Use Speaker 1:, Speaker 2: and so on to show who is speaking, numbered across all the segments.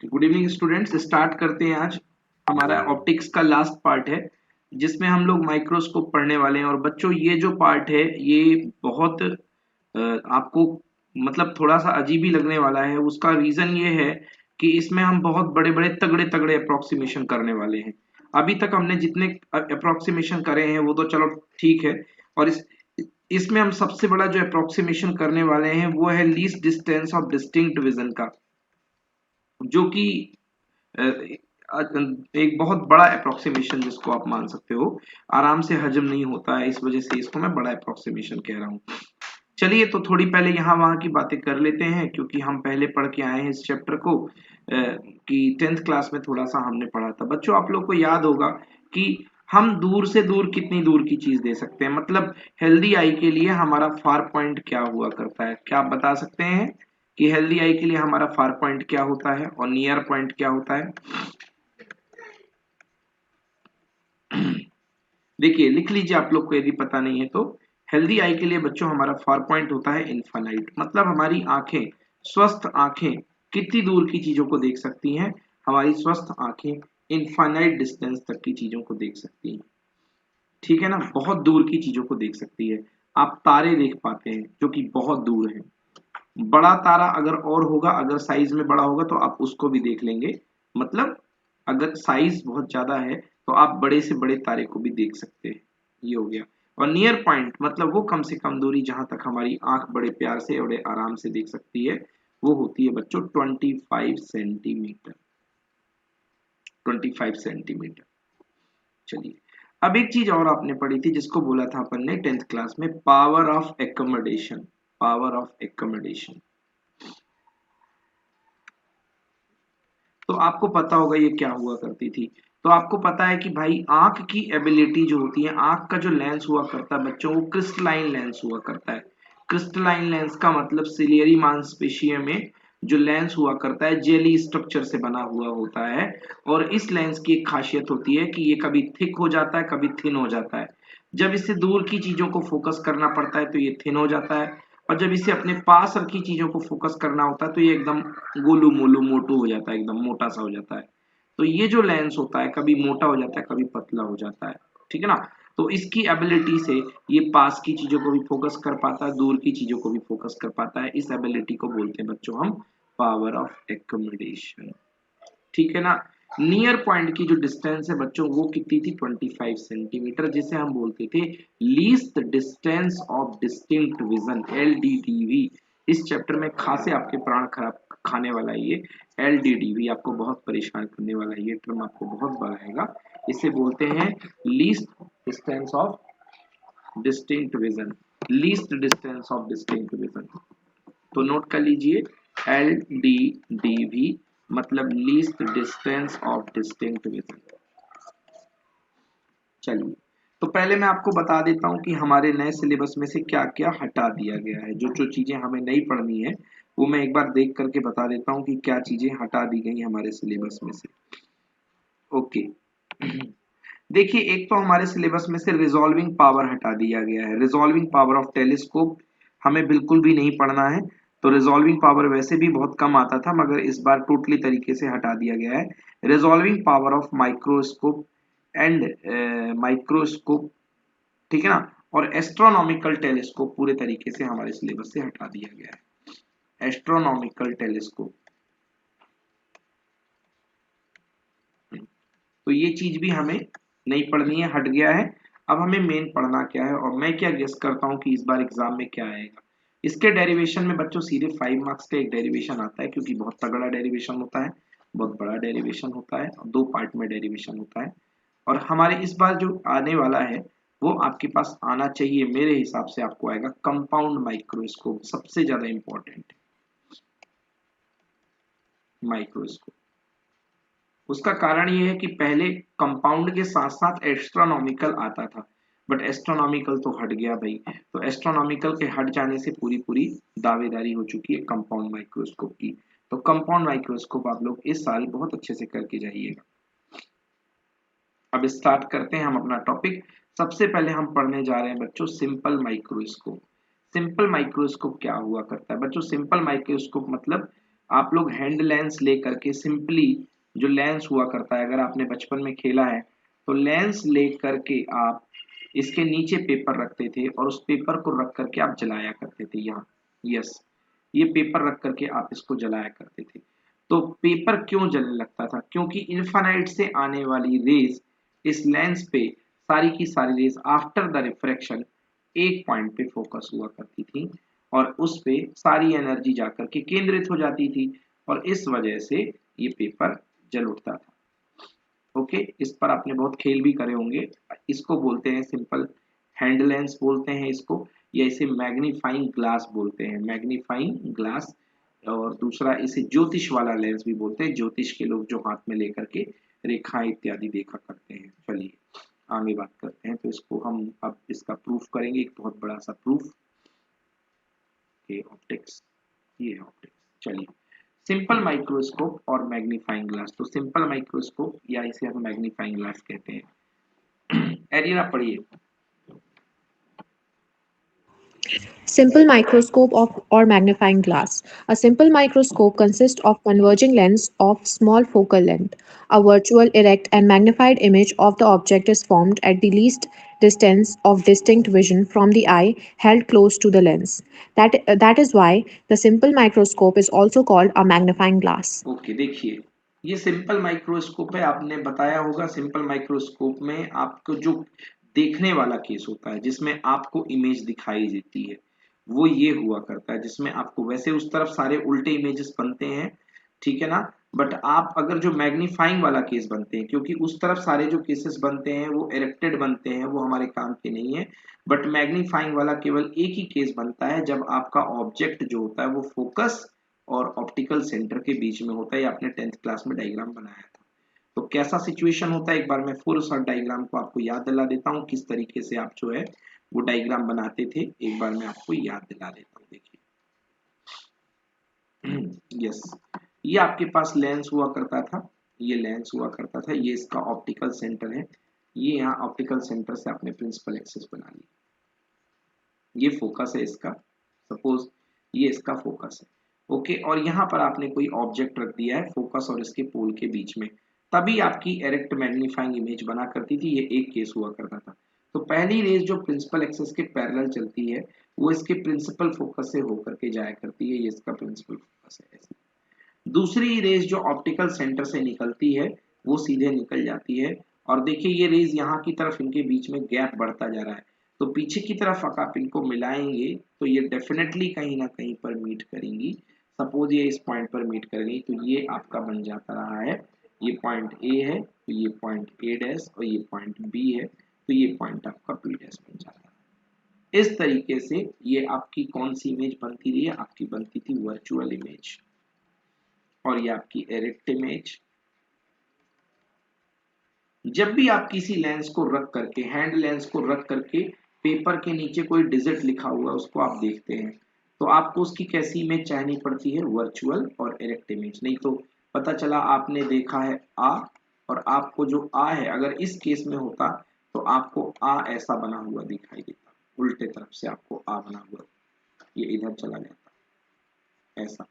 Speaker 1: Good evening students. Start करते हैं। आज हमारा ऑप्टिक्स का लास्ट पार्ट है जिसमें हम लोग माइक्रोस्कोप पढ़ने वाले हैं। और बच्चों ये जो पार्ट है ये बहुत आपको मतलब थोड़ा सा अजीब ही लगने वाला है। उसका रीजन ये है कि इसमें हम बहुत बड़े बड़े तगड़े तगड़े अप्रोक्सीमेशन करने वाले हैं। अभी तक हमने जितने अप्रोक्सीमेशन करे हैं वो तो चलो ठीक है। और इसमें हम सबसे बड़ा जो अप्रोक्सीमेशन करने वाले हैं वो है least distance of distinct vision का, जो कि एक बहुत बड़ा अप्रोक्सीमेशन जिसको आप मान सकते हो। आराम से हजम नहीं होता है, इस वजह से इसको मैं बड़ा अप्रोक्सीमेशन कह रहा हूँ। चलिए तो थोड़ी पहले यहाँ वहाँ की बातें कर लेते हैं, क्योंकि हम पहले पढ़ के आए हैं इस चैप्टर को कि 10th क्लास में थोड़ा सा हमने पढ़ा था। बच्चों आप लोग को याद होगा कि हम दूर से दूर कितनी दूर की चीज दे सकते हैं। मतलब हेल्दी आई के लिए हमारा फार पॉइंट क्या हुआ करता है, क्या आप बता सकते हैं कि हेल्दी आई के लिए हमारा फार पॉइंट क्या होता है और नियर पॉइंट क्या होता है? देखिए लिख लीजिए आप लोग को यदि पता नहीं है तो। हेल्दी आई के लिए बच्चों हमारा फार पॉइंट होता है इनफाइनाइट। मतलब हमारी आंखें, स्वस्थ आंखें कितनी दूर की चीजों को देख सकती हैं? हमारी स्वस्थ आंखें इनफाइनाइट डिस्टेंस तक की चीजों को देख सकती हैं। ठीक है ना, बहुत दूर की चीजों को देख सकती है। आप तारे देख पाते हैं जो कि बहुत दूर हैं। बड़ा तारा अगर और होगा, अगर साइज में बड़ा होगा तो आप उसको भी देख लेंगे। मतलब अगर साइज बहुत ज्यादा है तो आप बड़े से बड़े तारे को भी देख सकते हैं। ये हो गया। और नियर पॉइंट मतलब वो कम से कम दूरी जहां तक हमारी आंख बड़े प्यार से बड़े आराम से देख सकती है, वो होती है बच्चों 25 सेंटीमीटर। 25 सेंटीमीटर। चलिए, अब एक चीज और आपने पढ़ी थी जिसको बोला था अपन ने 10th क्लास में, power of accommodation. Power of accommodation. तो आपको पता होगा ये क्या हुआ करती थी। तो आपको पता है कि भाई आंख की एबिलिटी जो होती है, आंख का जो लेंस हुआ करता है बच्चों, वो क्रिस्टलाइन लेंस हुआ करता है। क्रिस्टलाइन लेंस का मतलब सिलियरी मांसपेशियों में जो लेंस हुआ करता है जेली स्ट्रक्चर से बना हुआ होता है। और इस लेंस की एक खासियत होती है कि ये कभी थिक हो जाता है, कभी थिन हो जाता है। जब इसे दूर की चीजों को फोकस करना पड़ता है तो ये थिन हो जाता है, और जब इसे अपने पास रखी चीजों को फोकस करना होता है तो ये एकदम गोलू मोलू मोटू हो जाता है, एकदम मोटा सा हो जाता है। तो ये जो लेंस होता है कभी मोटा हो जाता है, कभी पतला हो जाता है। ठीक है ना। तो इसकी एबिलिटी से ये पास की चीजों को भी फोकस कर पाता है, दूर की चीजों को भी फोकस कर पाता है। इस एबिलिटी को बोलते हैं बच्चों हम पावर ऑफ एकोमोडेशन। ठीक है ना। नियर पॉइंट की जो डिस्टेंस है बच्चों वो कितनी थी? 25 सेंटीमीटर, जिसे हम बोलते थे least distance of distinct vision, LDDV। इस चैप्टर में खासे आपके प्राण खराब खाने वाला है ये LDDV, आपको बहुत परेशान करने वाला है ये टर्म, आपको बहुत बढ़ाएगा। इसे बोलते हैं least distance of distinct vision. Least distance of distinct vision. तो नोट कर लीजिए, LDDV मतलब least distance of distinct vision. चलिए, तो पहले मैं आपको बता देता हूं कि हमारे नए सिलेबस में से क्या क्या हटा दिया गया है। जो जो चीजें हमें नहीं पढ़नी है वो मैं एक बार देख करके बता देता हूं कि क्या चीजें हटा दी गई हमारे सिलेबस में से। ओके। देखिए, एक तो हमारे सिलेबस में से रिजॉल्विंग पावर हटा दिया गया है। रिजॉल्विंग पावर ऑफ टेलीस्कोप हमें बिल्कुल भी नहीं पढ़ना है। तो रिजॉल्विंग पावर वैसे भी बहुत कम आता था, मगर इस बार टोटली तरीके से हटा दिया गया है। Resolving power of microscope and microscope, ठीक है ना। और एस्ट्रोनॉमिकल टेलीस्कोप पूरे तरीके से हमारे सिलेबस से हटा दिया गया है। एस्ट्रोनॉमिकल टेलीस्कोप, तो ये चीज भी हमें नहीं पढ़नी है, हट गया है। अब हमें मेन पढ़ना क्या है, और मैं क्या गेस करता हूँ कि इस बार एग्जाम में क्या आएगा। इसके डेरिवेशन में बच्चों सीधे 5 मार्क्स का एक डेरिवेशन आता है, क्योंकि बहुत तगड़ा डेरिवेशन होता है, बहुत बड़ा डेरिवेशन होता है, और 2 पार्ट में डेरिवेशन होता है। और हमारे इस बार जो आने वाला है वो आपके पास आना चाहिए, मेरे हिसाब से आपको आएगा कंपाउंड माइक्रोस्कोप, सबसे ज्यादा इंपॉर्टेंट माइक्रोस्कोप। उसका कारण ये है कि पहले कंपाउंड के साथ साथ एस्ट्रोनॉमिकल आता था, बट एस्ट्रोनॉमिकल तो हट गया भाई। तो एस्ट्रोनॉमिकल के हट जाने से पूरी पूरी दावेदारी हो चुकी है कंपाउंड माइक्रोस्कोप की। तो कंपाउंड माइक्रोस्कोप आप लोग इस साल बहुत अच्छे से करके जाइएगा। अब स्टार्ट करते हैं हम अपना टॉपिक। सबसे पहले हम पढ़ने जा रहे हैं बच्चों सिंपल माइक्रोस्कोप। सिंपल माइक्रोस्कोप क्या हुआ करता है बच्चों? सिंपल माइक्रोस्कोप मतलब आप लोग हैंड लेंस लेकर के सिंपली जो लेंस हुआ करता है, अगर आपने बचपन में खेला है तो लेंस ले करके आप इसके नीचे पेपर रखते थे और उस पेपर को रख करके आप जलाया करते थे यहाँ। यस, ये पेपर रख करके आप इसको जलाया करते थे। तो पेपर क्यों जलने लगता था? क्योंकि इन्फानाइट से आने वाली रेज इस लेंस पे सारी की सारी रेज आफ्टर द रिफ्रैक्शन एक पॉइंट पे फोकस हुआ करती थी और उस पे सारी एनर्जी जाकर के केंद्रित हो जाती थी और इस वजह से ये पेपर जल उठता था। ओके, इस पर आपने बहुत खेल भी करे होंगे। इसको बोलते हैं सिंपल हैंड लेंस बोलते हैं इसको, या इसे मैग्नीफाइंग ग्लास बोलते हैं, मैग्नीफाइंग ग्लास। और दूसरा इसे ज्योतिष वाला लेंस भी बोलते हैं, ज्योतिष के लोग जो हाथ में लेकर के रेखाएं इत्यादि देखा करते हैं। चलिए आगे बात करते हैं। तो इसको हम अब इसका प्रूफ करेंगे, एक बहुत बड़ा सा प्रूफ। ऑप्टिक्स, ये है ऑप्टिक्स। चलिए, सिंपल माइक्रोस्कोप और मैग्नीफाइंग ग्लास। तो सिंपल माइक्रोस्कोप या इसे हम मैग्नीफाइंग ग्लास कहते हैं। एरिया पढ़िए।
Speaker 2: Simple microscope or magnifying glass. A simple microscope consists of converging lens of small focal length. A virtual, erect, and magnified image of the object is formed at the least distance of distinct vision from the eye held close to the lens. That is why the simple microscope is also called a magnifying glass.
Speaker 1: Okay, देखिए ये simple microscope है। आपने बताया होगा simple microscope में आपको जो देखने वाला केस होता है जिसमें आपको इमेज दिखाई देती है वो ये हुआ करता है, जिसमें आपको वैसे उस तरफ सारे उल्टे इमेजेस बनते हैं, ठीक है ना। बट आप अगर जो मैग्नीफाइंग वाला केस बनते हैं, क्योंकि उस तरफ सारे जो केसेस बनते हैं वो इरेक्टेड बनते हैं, वो हमारे काम के नहीं है। बट मैग्नीफाइंग वाला केवल एक ही केस बनता है जब आपका ऑब्जेक्ट जो होता है वो फोकस और ऑप्टिकल सेंटर के बीच में होता है। ये आपने 10th क्लास में डायग्राम बनाया था। तो कैसा सिचुएशन होता है, एक बार मैं फुल सा डायग्राम को आपको याद दिला देता हूँ, किस तरीके से आप जो है वो डायग्राम बनाते थे, एक बार मैं आपको याद दिला देता हूँ। देखिए यस, ये आपके पास लेंस हुआ करता था, ये लेंस हुआ करता था, ये इसका ऑप्टिकल सेंटर है। ये यहाँ ऑप्टिकल सेंटर से आपने प्रिंसिपल एक्सिस बना ली, ये फोकस है इसका, सपोज ये इसका फोकस है। ओके, और यहाँ पर आपने कोई ऑब्जेक्ट रख दिया है फोकस और इसके पोल के बीच में, तभी आपकी एरेक्ट मैग्नीफाइंग इमेज बना करती थी। ये एक केस हुआ करता था। तो पहली रेज जो प्रिंसिपल एक्सिस के पैरेलल चलती है वो इसके प्रिंसिपल फोकस से होकर के जाया करती है, ये इसका प्रिंसिपल फोकस है ऐसे। दूसरी रेज जो ऑप्टिकल सेंटर से निकलती है वो सीधे निकल जाती है, और देखिए ये रेज यहाँ की तरफ इनके बीच में गैप बढ़ता जा रहा है। तो पीछे की तरफ अगर आप इनको मिलाएंगे तो ये डेफिनेटली कहीं ना कहीं पर मीट करेंगी। सपोज ये इस पॉइंट पर मीट करेंगी तो ये आपका बन जाता रहा है, ये पॉइंट ए है तो ये पॉइंट ए डैश, और ये पॉइंट बी है तो ये पॉइंट आपका बी डैश बन जाता है। इस तरीके से ये आपकी कौन सी इमेज बनती रही है, आपकी बनती थी वर्चुअल इमेज, और ये आपकी एरेक्ट इमेज। जब भी आप किसी लेंस को रख करके, हैंड लेंस को रख करके पेपर के नीचे कोई डिजिट लिखा हुआ है उसको आप देखते हैं तो आपको उसकी कैसी इमेज चाहनी पड़ती है, वर्चुअल और एरेक्ट इमेज। नहीं तो पता चला आपने देखा है आ, और आपको जो आ है अगर इस केस में होता तो आपको आ ऐसा बना हुआ दिखाई देता, उल्टे तरफ से आपको आ बना हुआ, ये इधर चला जाता, ऐसा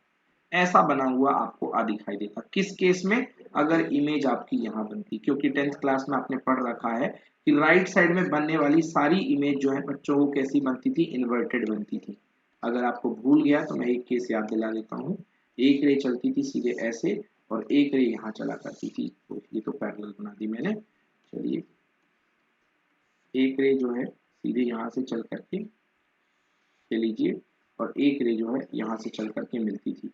Speaker 1: ऐसा बना हुआ आपको आ दिखाई देता। किस केस में, अगर इमेज आपकी यहाँ बनती, क्योंकि 10th क्लास में आपने पढ़ रखा है कि राइट साइड में बनने वाली सारी इमेज जो है बच्चों को कैसी बनती थी, इन्वर्टेड बनती थी। अगर आपको भूल गया तो मैं एक केस याद दिला देता हूँ। एक रे चलती थी सीधे ऐसे और एक रे यहाँ चला करती थी, तो ये तो पैरेलल बना दी मैंने। चलिए, एक रे जो है सीधे यहाँ से चल करके लीजिए और एक रे जो है यहाँ से चल करके मिलती थी।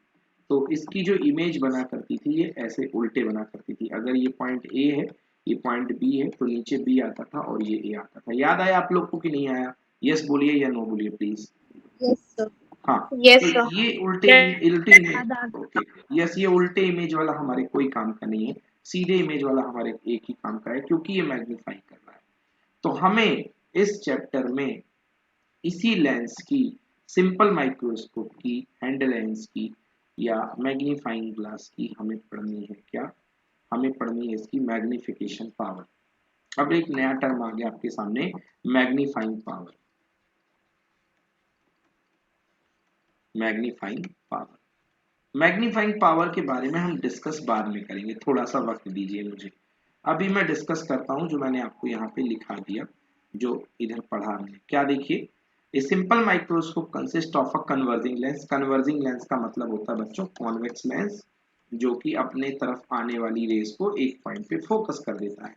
Speaker 1: तो इसकी जो इमेज बना करती थी ये ऐसे उल्टे बना करती थी। अगर ये पॉइंट ए है, ये पॉइंट बी है, तो नीचे बी आता था और ये ए आता था। याद आया आप लोग को कि नहीं आया? यस बोलिए या नो बोलिए प्लीज।
Speaker 2: Yes, sir.
Speaker 1: हाँ, तो
Speaker 3: Yes, sir.
Speaker 1: ये उल्टे उल्टे इमेज, ओके यस, ये उल्टे इमेज वाला हमारे कोई काम का नहीं है, सीधे इमेज वाला हमारे एक ही काम का है, क्योंकि ये मैग्नीफाई कर रहा है। तो हमें इस चैप्टर में इसी लेंस की, सिंपल माइक्रोस्कोप की, हैंड लेंस की या मैग्नीफाइंग ग्लास की हमें पढ़नी है क्या, हमें पढ़नी है इसकी मैग्निफिकेशन पावर। अब एक नया टर्म आ गया आपके सामने, magnifying power, magnifying power. Magnifying power के बारे में हम डिस्कस बाद में करेंगे, थोड़ा सा वक्त दीजिए मुझे। अभी मैं डिस्कस करता हूं जो मैंने आपको यहाँ पे लिखा दिया, जो इधर पढ़ा हमने। क्या देखिए, a simple microscope consist of a converging lens. Converging lens का मतलब होता है बच्चों कॉन्वेक्स लेंस, जो कि अपने तरफ आने वाली रेस को एक पॉइंट पे फोकस कर देता है,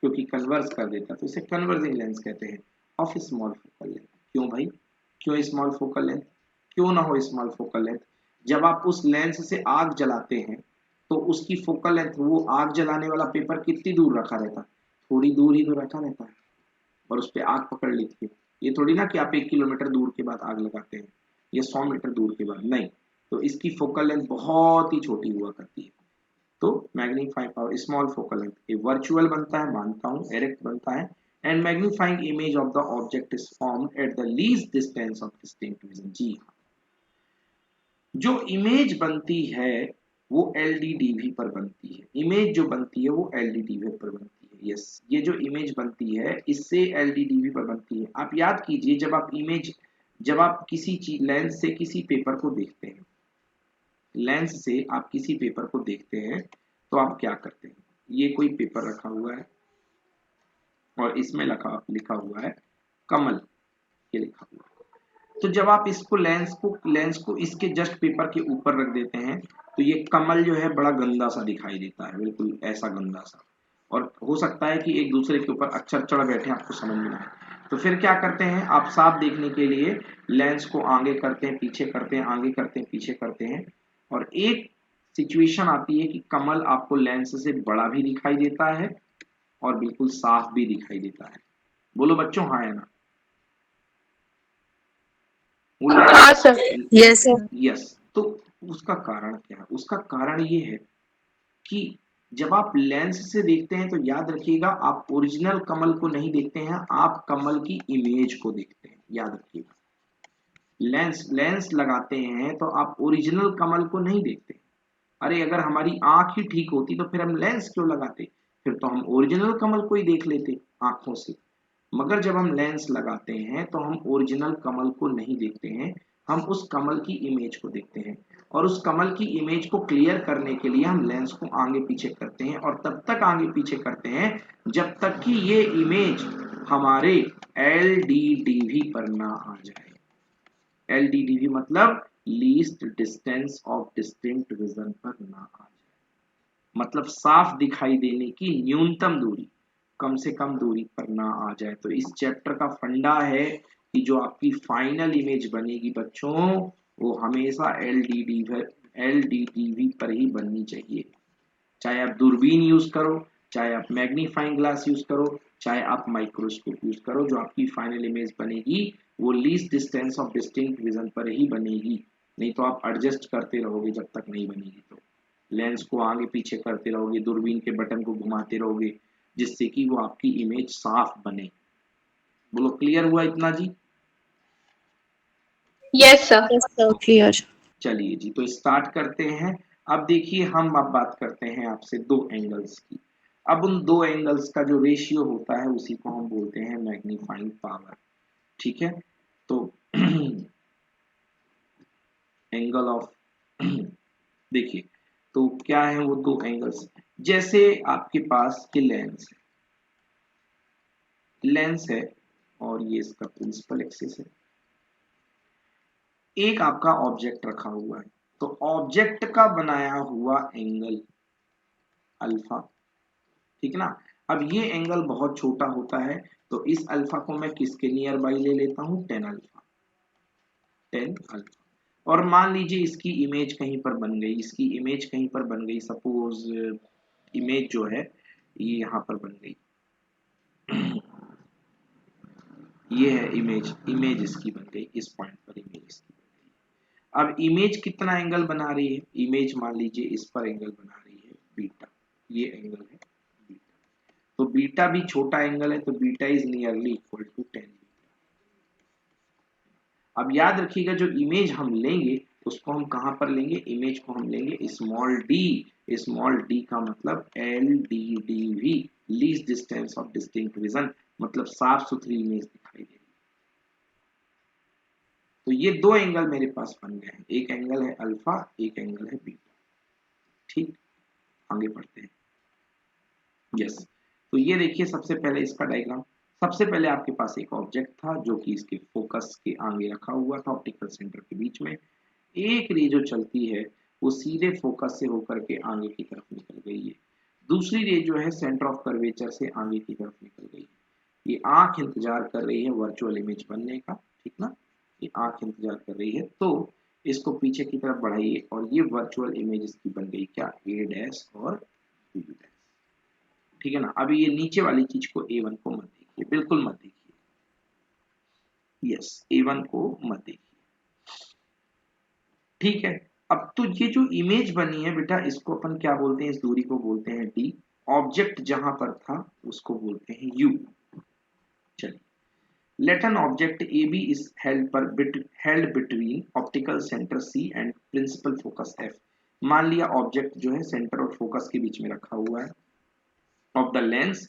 Speaker 1: क्योंकि कन्वर्ज कर देता है तो इसे कन्वर्जिंग लेंस कहते हैं। Of small focal length. क्यों भाई, क्यों स्मॉल फोकल लेंथ, क्यों ना हो स्मॉल फोकल लेंथ? जब आप उस लेंस से आग जलाते हैं तो उसकी फोकल लेंथ, वो आग जलाने वाला पेपर कितनी दूर रखा रहता है? थोड़ी दूर ही तो रखा रहता है, और उस पर आग पकड़ लेती है। ये थोड़ी ना कि आप 1 किलोमीटर दूर के बाद आग लगाते हैं या 100 मीटर दूर के बाद, नहीं। तो इसकी फोकल लेंथ बहुत ही छोटी हुआ करती है। तो magnify power small focal length, ये वर्चुअल बनता है मानता हूँ, एरेक्ट बनता है। And magnifying image of the object is formed at the least distance of distinct vision. जी हाँ, जो इमेज बनती है वो एलडीडीवी पर बनती है। इमेज जो बनती है वो एलडीडीवी पर बनती है। यस, ये जो इमेज बनती है इससे एलडीडीवी पर बनती है। आप याद कीजिए, जब आप किसी चीज लेंस से किसी पेपर को देखते हैं, लेंस से आप किसी पेपर को देखते हैं तो आप क्या करते हैं? ये कोई पेपर रखा हुआ है और इसमें लिखा हुआ है कमल, ये लिखा हुआ है। तो जब आप इसको लेंस को इसके जस्ट पेपर के ऊपर रख देते हैं तो ये कमल जो है बड़ा गंदा सा दिखाई देता है, बिल्कुल ऐसा गंदा सा। और हो सकता है कि एक दूसरे के ऊपर अक्षर चढ़ बैठे, आपको समझ में ना आए। तो फिर क्या करते हैं आप? साफ देखने के लिए लेंस को आगे करते हैं, पीछे करते हैं, आगे करते हैं, पीछे करते हैं, और एक सिचुएशन आती है कि कमल आपको लेंस से बड़ा भी दिखाई देता है और बिल्कुल साफ भी दिखाई देता है। बोलो बच्चों, हाँ या ना? वो
Speaker 3: हाँ सर।
Speaker 2: Yes, sir.
Speaker 1: यस। तो उसका कारण क्या है? उसका कारण ये है कि जब आप लेंस से देखते हैं तो याद रखिएगा, आप ओरिजिनल कमल को नहीं देखते हैं, आप कमल की इमेज को देखते हैं, याद रखिएगा। लेंस लेंस लगाते हैं तो आप ओरिजिनल कमल को नहीं देखते। अरे अगर हमारी आंख ही ठीक होती तो फिर हम लेंस क्यों लगाते? फिर तो हम ओरिजिनल कमल को ही देख लेते आंखों से। मगर जब हम लेंस लगाते हैं तो हम ओरिजिनल कमल को नहीं देखते हैं, हम उस कमल की इमेज को देखते हैं। और उस कमल की इमेज को क्लियर करने के लिए हम लेंस को आगे पीछे करते हैं, और तब तक आगे पीछे करते हैं जब तक कि ये इमेज हमारे एलडीडीवी पर ना आ जाए। एलडीडीवी मतलब least distance of distinct vision पर ना आ जाए, मतलब साफ दिखाई देने की न्यूनतम दूरी, कम से कम दूरी पर ना आ जाए। तो इस चैप्टर का फंडा है कि जो आपकी फाइनल इमेज बनेगी बच्चों, वो हमेशा एलडीडीवी पर ही बननी चाहिए। चाहे आप दूरबीन यूज करो, चाहे आप मैग्नीफाइंग ग्लास यूज करो, चाहे आप माइक्रोस्कोप यूज करो, जो आपकी फाइनल इमेज बनेगी वो least distance of distinct vision पर ही बनेगी। नहीं तो आप एडजस्ट करते रहोगे जब तक नहीं बनेगी। तो लेंस को आगे पीछे करते रहोगे, दूरबीन के बटन को घुमाते रहोगे, जिससे कि वो आपकी इमेज साफ बने। बोलो क्लियर हुआ इतना जी?
Speaker 3: Yes sir.
Speaker 2: Yes, sir. Clear.
Speaker 1: चलिए जी, तो स्टार्ट करते हैं। अब देखिए, हम अब बात करते हैं आपसे दो एंगल्स की। अब उन दो एंगल्स का जो रेशियो होता है उसी को हम बोलते हैं मैग्नीफाइंग पावर। ठीक है, तो एंगल ऑफ देखिए, तो क्या है वो दो एंगल्स? जैसे आपके पास ये लेंस है और ये इसका प्रिंसिपल एक्सिस है। एक आपका ऑब्जेक्ट रखा हुआ है, तो ऑब्जेक्ट का बनाया हुआ एंगल अल्फा, ठीक ना? अब ये एंगल बहुत छोटा होता है, तो इस अल्फा को मैं किसके नियर बाई ले लेता हूं? Ten alpha, tan alpha. और मान लीजिए इसकी इमेज कहीं पर बन गई, इसकी इमेज कहीं पर बन गई, सपोज इमेज जो है ये यहाँ पर बन गई, ये है इमेज, इमेज इसकी बन गई, इस पॉइंट पर इमेज इसकी बन गई। अब इमेज कितना एंगल बना रही है? इमेज मान लीजिए इस पर एंगल बना रही है बीटा, ये एंगल है बीटा। तो बीटा भी छोटा एंगल है, तो beta is nearly equal to 10 beta. अब याद रखिएगा, जो इमेज हम लेंगे उसको हम कहां पर लेंगे? इमेज को हम लेंगे स्मॉल डी। स्मॉल डी का मतलब L D D V, least distance of distinct vision, मतलब साफ सुथरी इमेज दिखाई देगी। तो ये दो एंगल मेरे पास बन गए हैं, एक एंगल है अल्फा, एक एंगल है बीटा। ठीक, आगे बढ़ते हैं। यस, तो ये देखिए सबसे पहले इसका डायग्राम। सबसे पहले आपके पास एक ऑब्जेक्ट था जो कि इसके फोकस के आगे रखा हुआ था, ऑप्टिकल सेंटर के बीच में। एक रे जो चलती है वो सीधे फोकस से होकर के आगे की तरफ निकल गई है, दूसरी रे जो है सेंटर ऑफ कर्वेचर से आगे की तरफ निकल गई है। ये आंख इंतजार कर रही है वर्चुअल इमेज बनने का, ठीक ना, ये आंख इंतजार कर रही है। तो इसको पीछे की तरफ बढ़ाइए और ये वर्चुअल इमेज इसकी बन गई क्या, ए डैश और बी डैश। ठीक है ना। अभी ये नीचे वाली चीज को A1 को मत देखिए, बिल्कुल मत देखिए। यस, A1 को मत देखिए। ठीक है। अब तो ये जो इमेज बनी है बेटा, इसको अपन क्या बोलते हैं, इस दूरी को बोलते हैं D। ऑब्जेक्ट जहां पर था उसको बोलते हैं U। चलिए, let an object AB is held between optical center C and principal focus F। मान लिया ऑब्जेक्ट जो है सेंटर और फोकस के बीच में रखा हुआ है of the lens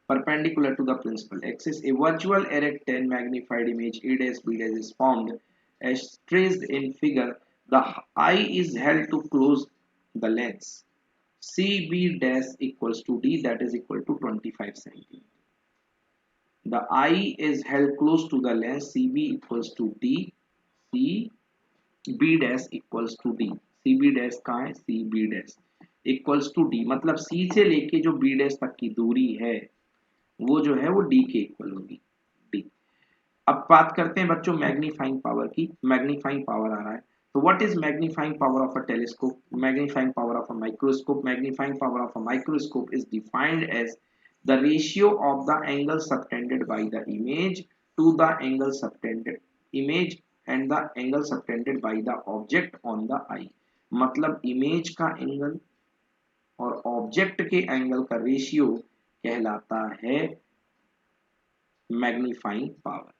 Speaker 1: perpendicular to the principal axis. A virtual erect 10 magnified image A dash B dash is formed as traced in figure. The eye is held to close the lens. CB dash equals to D, that is equal to 25 cm. The eye is held close to the lens. CB equals to D. CB dash equals to D. CB dash कहाँ है, CB dash equals to D, मतलब C से लेके जो B dash तक की दूरी है वो जो है वो डी के इक्वल होगी, डी। अब बात करते हैं बच्चों मैग्नीफाइंग पावर की। मैग्नीफाइंग पावर आ रहा है, तो what is magnifying power of a telescope, magnifying power of a microscope. Magnifying power of a microscope is defined as the ratio of the angle subtended by the image to the angle subtended image and the angle subtended by the object on the eye. मतलब image का angle और object के angle का ratio कहलाता है magnifying power.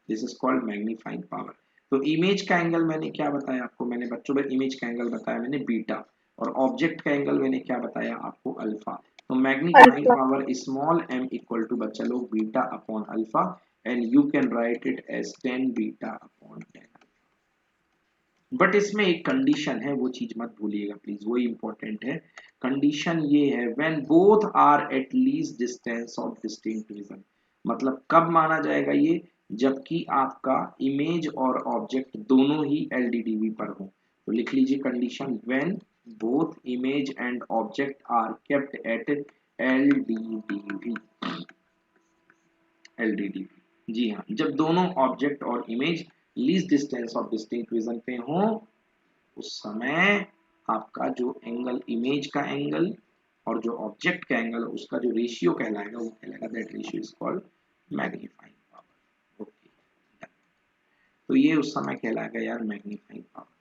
Speaker 1: This is called magnifying power. तो image का angle मैंने क्या बताया आपको, मैंने बच्चों इमेज का एंगल बताया मैंने बीटा, और ऑब्जेक्ट का एंगल मैंने क्या बताया आपको, अल्फा। तो magnifying
Speaker 2: alpha.
Speaker 1: Power small m equal to बच्चा लोग beta upon alpha, and you can write it as 10 beta upon 10। But इसमें एक कंडीशन है, वो चीज मत भूलिएगा प्लीज, वो इंपॉर्टेंट है। कंडीशन ये है, when both are at least distance of distinct vision. मतलब कब माना जाएगा ये, जबकि आपका इमेज और ऑब्जेक्ट दोनों ही एलडीडीवी पर हो। तो लिख लीजिए condition, when both image and object are kept at LDDV. LDDV, जी हाँ, जब दोनों ऑब्जेक्ट और image least distance of distinct vision पे हो, उस समय आपका जो एंगल इमेज का एंगल और जो ऑब्जेक्ट का एंगल उसका जो रेशियो कहलाएगा वो कहलाएगा, that ratio is called magnifying power. Okay, तो ये उस समय कहलाएगा यार मैग्नीफाइंग पावर।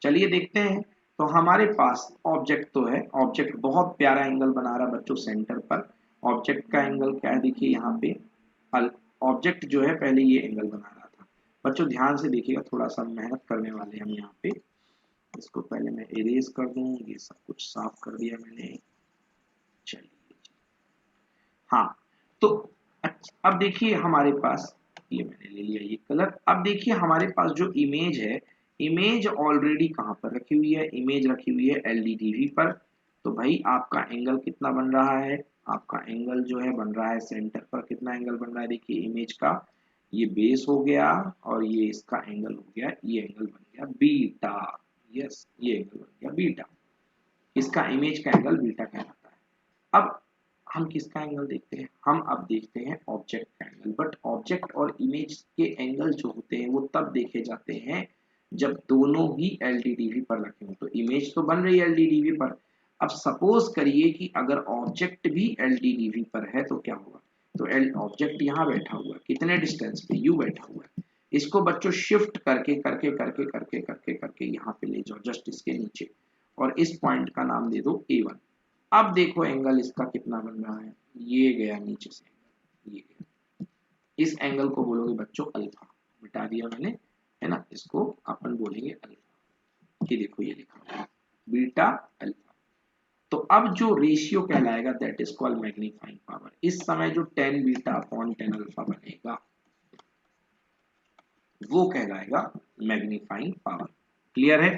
Speaker 1: चलिए देखते हैं। तो हमारे पास ऑब्जेक्ट तो है, ऑब्जेक्ट बहुत प्यारा एंगल बना रहा है बच्चों सेंटर पर। ऑब्जेक्ट का एंगल क्या है देखिए यहाँ पे, ऑब्जेक्ट जो है पहले ये एंगल बना रहा था। बच्चों ध्यान से देखिएगा, थोड़ा सा मेहनत करने वाले हम यहाँ पे। इसको पहले मैं इरेज कर दूं, ये सब कुछ साफ कर दिया मैंने। चलिए, हाँ, तो अब देखिए हमारे पास, ये मैंने ले लिया ये कलर। अब देखिए हमारे पास जो इमेज है, इमेज ऑलरेडी कहाँ पर रखी हुई है, इमेज रखी हुई है एलडीटीवी पर। तो भाई आपका एंगल कितना बन रहा है, आपका एंगल जो है बन रहा है सेंटर पर। कितना एंगल बन रहा है देखिए इमेज का, ये बेस हो गया और ये इसका एंगल हो गया, ये एंगल बन गया बीटा। यस, ये एंगल बन गया बीटा, इसका इमेज का एंगल बीटा कहलाता है। अब हम किसका एंगल देखते हैं, हम अब देखते हैं ऑब्जेक्ट का एंगल। बट ऑब्जेक्ट और इमेज के एंगल जो होते हैं वो तब देखे जाते हैं जब दोनों ही एलडीडीवी पर रखे हों। तो इमेज तो बन रही है एलडीडीवी पर। अब सपोज करिए कि अगर ऑब्जेक्ट भी एलडीडीवी पर है तो क्या होगा, तो एल ऑब्जेक्ट यहाँ बैठा हुआ है, कितने डिस्टेंस पे, यू बैठा हुआ है। इसको बच्चों शिफ्ट करके करके करके करके करके करके यहाँ पे ले जाओ, जस्ट इसके नीचे, और इस पॉइंट का नाम दे दो A1। अब देखो एंगल इसका कितना बन रहा है, ये गया नीचे से, ये गया, इस एंगल को बोलोगे बच्चों अल्फा। मिटा दिया मैंने, है ना, इसको अपन बोलेंगे अल्फा। ये देखो ये लिखा हुआ है बीटा अल्फा। तो अब जो रेशियो कहलाएगा that is called magnifying power. इस समय जो 10 बीटा अपॉन 10 अल्फा बनेगा, वो कहलाएगा मैग्नीफाइंग पावर। क्लियर है?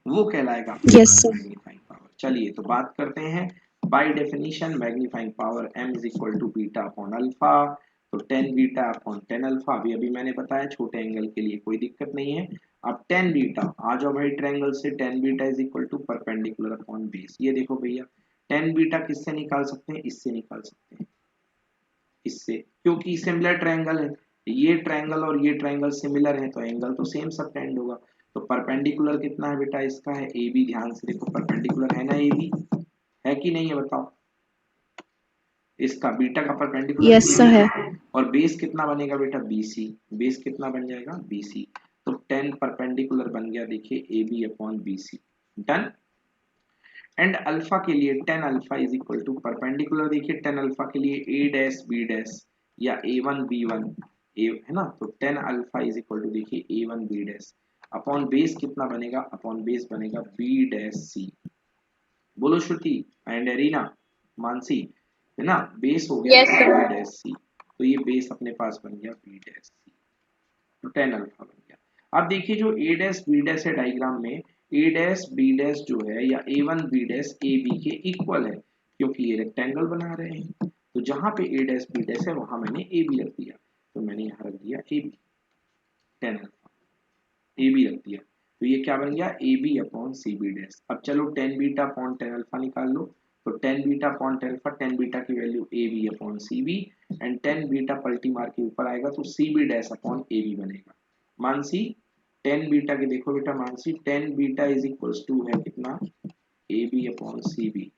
Speaker 1: वो कहलाएगा
Speaker 2: Yes, sir.
Speaker 1: Magnifying power. चलिए तो बात करते हैं by definition magnifying power m is equal to beta upon alpha. तो tan beta upon tan alpha अभी अभी मैंने बताया, छोटे एंगल के लिए कोई दिक्कत नहीं है। अब टेन बीटा आ जाओ भाई ट्रायंगल से, tan beta is equal to perpendicular upon base. ये देखो भैया, टेन बीटा किससे निकाल सकते हैं? इससे निकाल सकते हैं, इससे, क्योंकि सिमिलर ट्रायंगल है। ये ट्रायंगल और ये ट्रायंगल सिमिलर है तो एंगल तो सेम सबटेंड होगा। तो परपेंडिकुलर कितना है बेटा इसका? है ए बी। ध्यान से देखो, परपेंडिकुलर है ना ए बी, है कि नहीं है बताओ? इसका बीटा का परपेंडिकुलर
Speaker 2: Yes,
Speaker 1: ए
Speaker 2: sir.
Speaker 1: बी
Speaker 2: है.
Speaker 1: है। और बेस कितना बनेगा बेटा? B C. बेस कितना बन जाएगा? B C. तो टेन परपेंडिकुलर बन गया देखिए A B upon B C. Done. And alpha के लिए tan alpha is equal to perpendicular, देखिए टेन अल्फा के लिए ए डैश बी डैश या A one B one, A है ना। तो tan alpha is equal to देखिए A one B dash upon base कितना बनेगा? अपॉन बेस बनेगा बी डैश सी। बोलो श्रुति एंड एरिना, मानसी, है ना। बेस हो गया
Speaker 3: Yes, sir.
Speaker 1: बी डैश सी, तो ये बेस अपने पास बन गया बी डैश सी। तो टेन अल्फा बन गया। अब देखिए जो ए डैश बी डैश है डायग्राम में, ए डैश बी डैश जो है या A one B dash A B के इक्वल है, क्योंकि ये रेक्टेंगल बना रहे हैं। तो जहां पे ए डैश बी डैश है वहां मैंने ए बी रख दिया, तो मैंने यहाँ रख दिया A B, tan alpha A B रख दिया। तो ये क्या बन गया? A B upon C B dash. अब चलो tan beta upon tan alpha निकाल लो। तो tan beta upon tan alpha, tan beta की value A B upon C B, and tan beta पलटी मार के ऊपर आएगा तो C B dash upon A B बनेगा। मानसी टेन बीटा के देखो बेटा, Mansi tan beta is equals to है कितना? A B upon C B,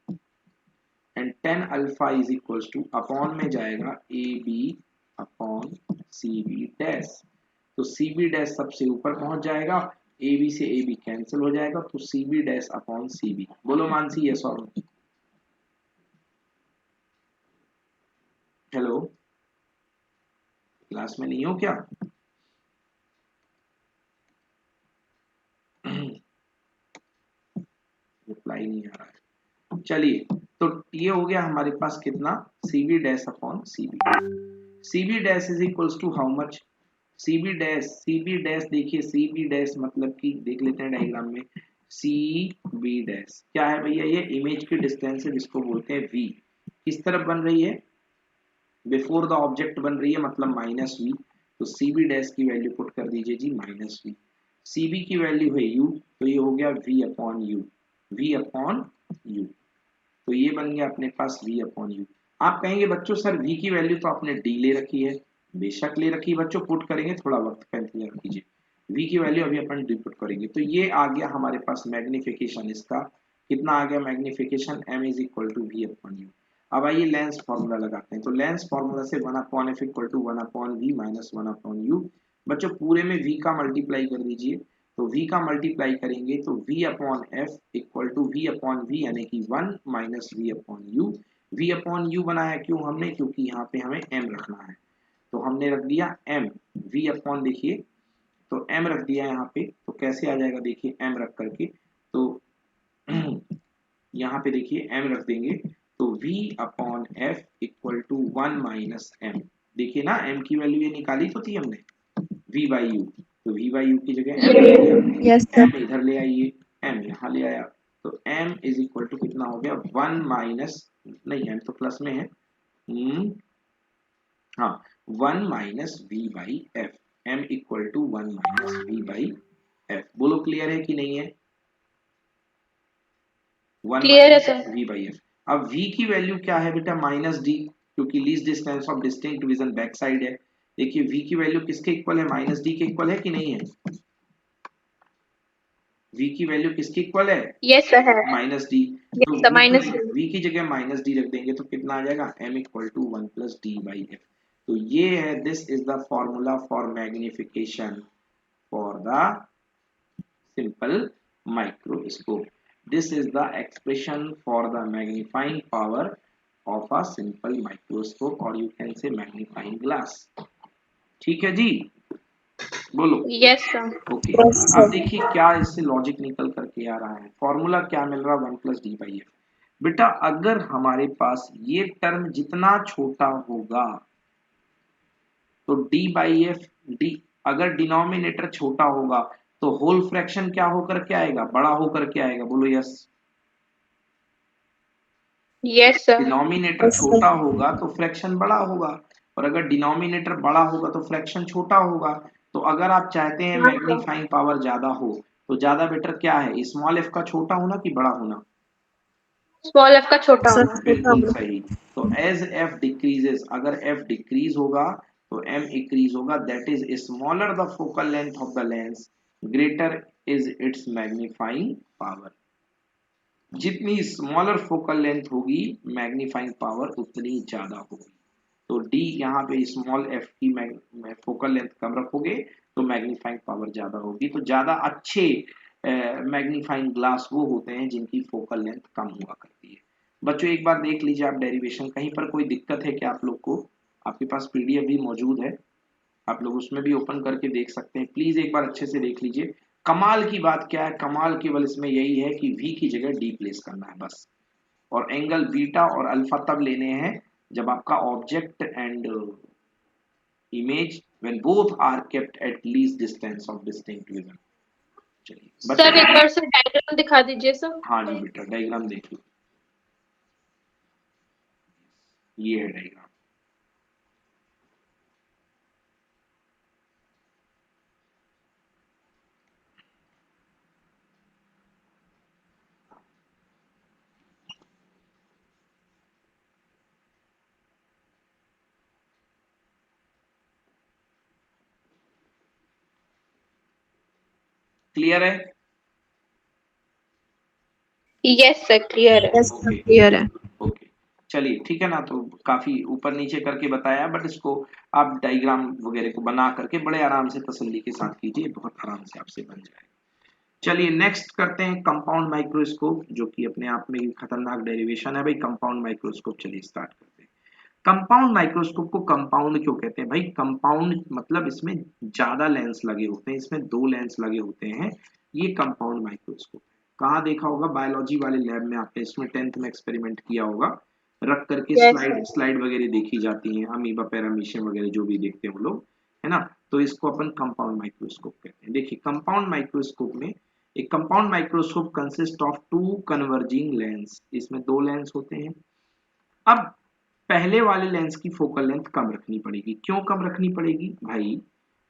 Speaker 1: and tan alpha is equals to upon में जाएगा A B upon C B dash. तो C B dash सबसे ऊपर पहुंच जाएगा, ए बी से ए बी कैंसिल हो जाएगा, तो C B dash upon C B. बोलो मानसी यस और नो। हेलो, क्लास में नहीं हो क्या? रिप्लाई नहीं आ रहा है। चलिए तो ये हो गया हमारे पास कितना? C B dash upon C B. C B dash is equals to how much? C B dash, C B dash देखिए, सी बी डैश मतलब कि देख लेते हैं डायग्राम में। सी बी डैश क्या है भैया? ये इमेज की डिस्टेंस है जिसको बोलते हैं वी। किस तरफ बन रही है? बिफोर द ऑब्जेक्ट बन रही है, मतलब माइनस वी। तो सी बी डैश की वैल्यू पुट कर दीजिए जी माइनस वी। सी बी की वैल्यू है यू, तो ये हो गया V upon U, V upon U. तो ये बन गया अपने पास v अपॉन यू। आप कहेंगे बच्चों सर v की वैल्यू तो आपने d ले रखी है। बेशक ले रखी है बच्चों, पुट करेंगे, थोड़ा वक्त का इंतजार कीजिए। v की वैल्यू अभी अपन d पुट करेंगे। तो ये आ गया हमारे पास मैग्निफिकेशन, इसका कितना आ गया magnification? m is equal to V upon U. अब आइए लेंस फॉर्मूला लगाते हैं। तो लेंस फॉर्मूला से one upon F equal to one upon V minus one upon U. बच्चों पूरे में v का मल्टीप्लाई कर दीजिए। तो v का मल्टीप्लाई करेंगे तो v upon F equal to V upon V, यानी कि one minus V upon U. V upon U बनाया क्यों हमने? क्योंकि यहाँ पे हमें m रखना है, तो हमने रख दिया m। v अपॉन देखिए, तो m रख दिया यहाँ पे, तो कैसे आ जाएगा देखिए m रख करके। तो यहाँ पे देखिए m रख देंगे तो v upon f equal to one minus m। देखिए ना m की वैल्यू ये निकाली तो थी हमने, v बाई यू। तो v बाई यू की जगह m रख दिया,
Speaker 2: Yes, sir.
Speaker 1: m इधर ले आइए, m यहाँ ले आया। तो m इज इक्वल टू कितना हो गया? वन माइनस, नहीं m तो प्लस में है, हाँ, one minus V by F. m equal to one minus V by F. बोलो क्लियर है कि नहीं है? वन
Speaker 3: Clear है
Speaker 1: minus
Speaker 3: sir.
Speaker 1: V by F. अब v की वैल्यू क्या है बेटा? माइनस डी, क्योंकि least distance of distinct division back side है। देखिए v की वैल्यू किसके इक्वल है? माइनस डी के इक्वल है कि नहीं है? v की वैल्यू किसके इक्वल है?
Speaker 3: Yes sir है.
Speaker 1: Minus D. तो
Speaker 3: Yes sir, minus.
Speaker 1: v की जगह माइनस डी रख देंगे तो कितना आ जाएगा? m equal to one plus D by F. तो ये है, this is the formula for magnification for the simple microscope. This is the expression for the magnifying power of a simple microscope, or you can say magnifying glass. ठीक है जी, बोलो।
Speaker 3: Yes sir.
Speaker 1: Okay
Speaker 2: Yes,
Speaker 1: अब
Speaker 2: sir.
Speaker 1: देखिए क्या इससे logic निकल करके आ रहा है। फॉर्मूला क्या मिल रहा है? One plus D by F. बेटा अगर हमारे पास ये टर्म जितना छोटा होगा तो डी बाई एफ डी, अगर डिनोमिनेटर छोटा होगा तो होल फ्रैक्शन क्या होकर के आएगा, बड़ा होकर के आएगा, बोलो yes.
Speaker 3: Yes sir.
Speaker 1: Denominator
Speaker 2: Yes, sir.
Speaker 1: छोटा होगा तो फ्रैक्शन बड़ा होगा, और अगर डिनोमिनेटर बड़ा होगा तो फ्रैक्शन छोटा होगा। तो अगर आप चाहते हैं
Speaker 3: हाँ सर।
Speaker 1: मैग्नीफाइंग पावर ज्यादा हो तो ज्यादा बेटर क्या है, स्मॉल एफ का छोटा होना कि बड़ा होना?
Speaker 3: स्मॉल एफ का छोटा
Speaker 2: Sir,
Speaker 3: होना।
Speaker 1: बिल्कुल सही। तो एज एफ डिक्रीजेस, अगर एफ डिक्रीज होगा तो एम इंक्रीज होगा, that is smaller the focal length of the lens, greater is it's magnifying power. जितनी स्मॉलर फोकल लेंथ होगी मैग्नीफाइंग पावर उतनी ज्यादा होगी। तो डी, यहाँ पे स्मॉल एफ की फोकल लेंथ कम रखोगे तो मैग्नीफाइंग पावर ज्यादा होगी। तो ज्यादा अच्छे मैग्नीफाइंग ग्लास वो होते हैं जिनकी फोकल लेंथ कम हुआ करती है। बच्चों एक बार देख लीजिए आप डेरिवेशन, कहीं पर कोई दिक्कत है क्या आप लोग को? आपके पास पीडीएफ भी मौजूद है, आप लोग उसमें भी ओपन करके देख सकते हैं, प्लीज एक बार अच्छे से देख लीजिए। कमाल की बात क्या है, कमाल केवल इसमें यही है कि वी की जगह डी प्लेस करना है बस, और एंगल बीटा और अल्फा तब लेने हैं जब आपका object and image when both are kept at least distance of distinct vision. चलिए
Speaker 3: सर एक बार से डायग्राम दिखा दीजिए सर।
Speaker 1: हाँ जी बेटा, डायग्राम देख लो, ये है डायग्राम। क्लियर है?
Speaker 3: यस सर क्लियर है।
Speaker 2: yes, sir.
Speaker 1: ओके
Speaker 2: Clear है.
Speaker 1: ओके, चलिए ठीक है ना। तो काफी ऊपर नीचे करके बताया, बट इसको आप डायग्राम वगैरह को बना करके बड़े आराम से तसल्ली के साथ कीजिए, बहुत आराम से आपसे बन जाएगा। चलिए नेक्स्ट करते हैं कंपाउंड माइक्रोस्कोप, जो कि अपने आप में खतरनाक डेरिवेशन है भाई। कंपाउंड माइक्रोस्कोप, चलिए स्टार्ट करते हैं। कंपाउंड माइक्रोस्कोप को कंपाउंड क्यों कहते हैं भाई? कंपाउंड मतलब इसमें ज्यादा लेंस लगे होते हैं, इसमें 2 लेंस लगे होते हैं, ये कंपाउंड माइक्रोस्कोप है। कहाँ देखा होगा? बायोलॉजी वाले लैब में आपने इसमें 10th में एक्सपेरिमेंट किया होगा, रख करके
Speaker 3: यस
Speaker 1: स्लाइड
Speaker 3: सर।
Speaker 1: स्लाइड वगैरह देखी जाती हैं, अमीबा पैरामीशियम वगैरह जो भी देखते हैं वो लोग, है ना? तो इसको अपन कंपाउंड माइक्रोस्कोप कहते हैं। देखिए कंपाउंड माइक्रोस्कोप में, एक compound microscope consist of 2 converging lens, इसमें 2 लेंस होते हैं। अब पहले वाले लेंस की फोकल लेंथ कम रखनी पड़ेगी। क्यों कम रखनी पड़ेगी भाई?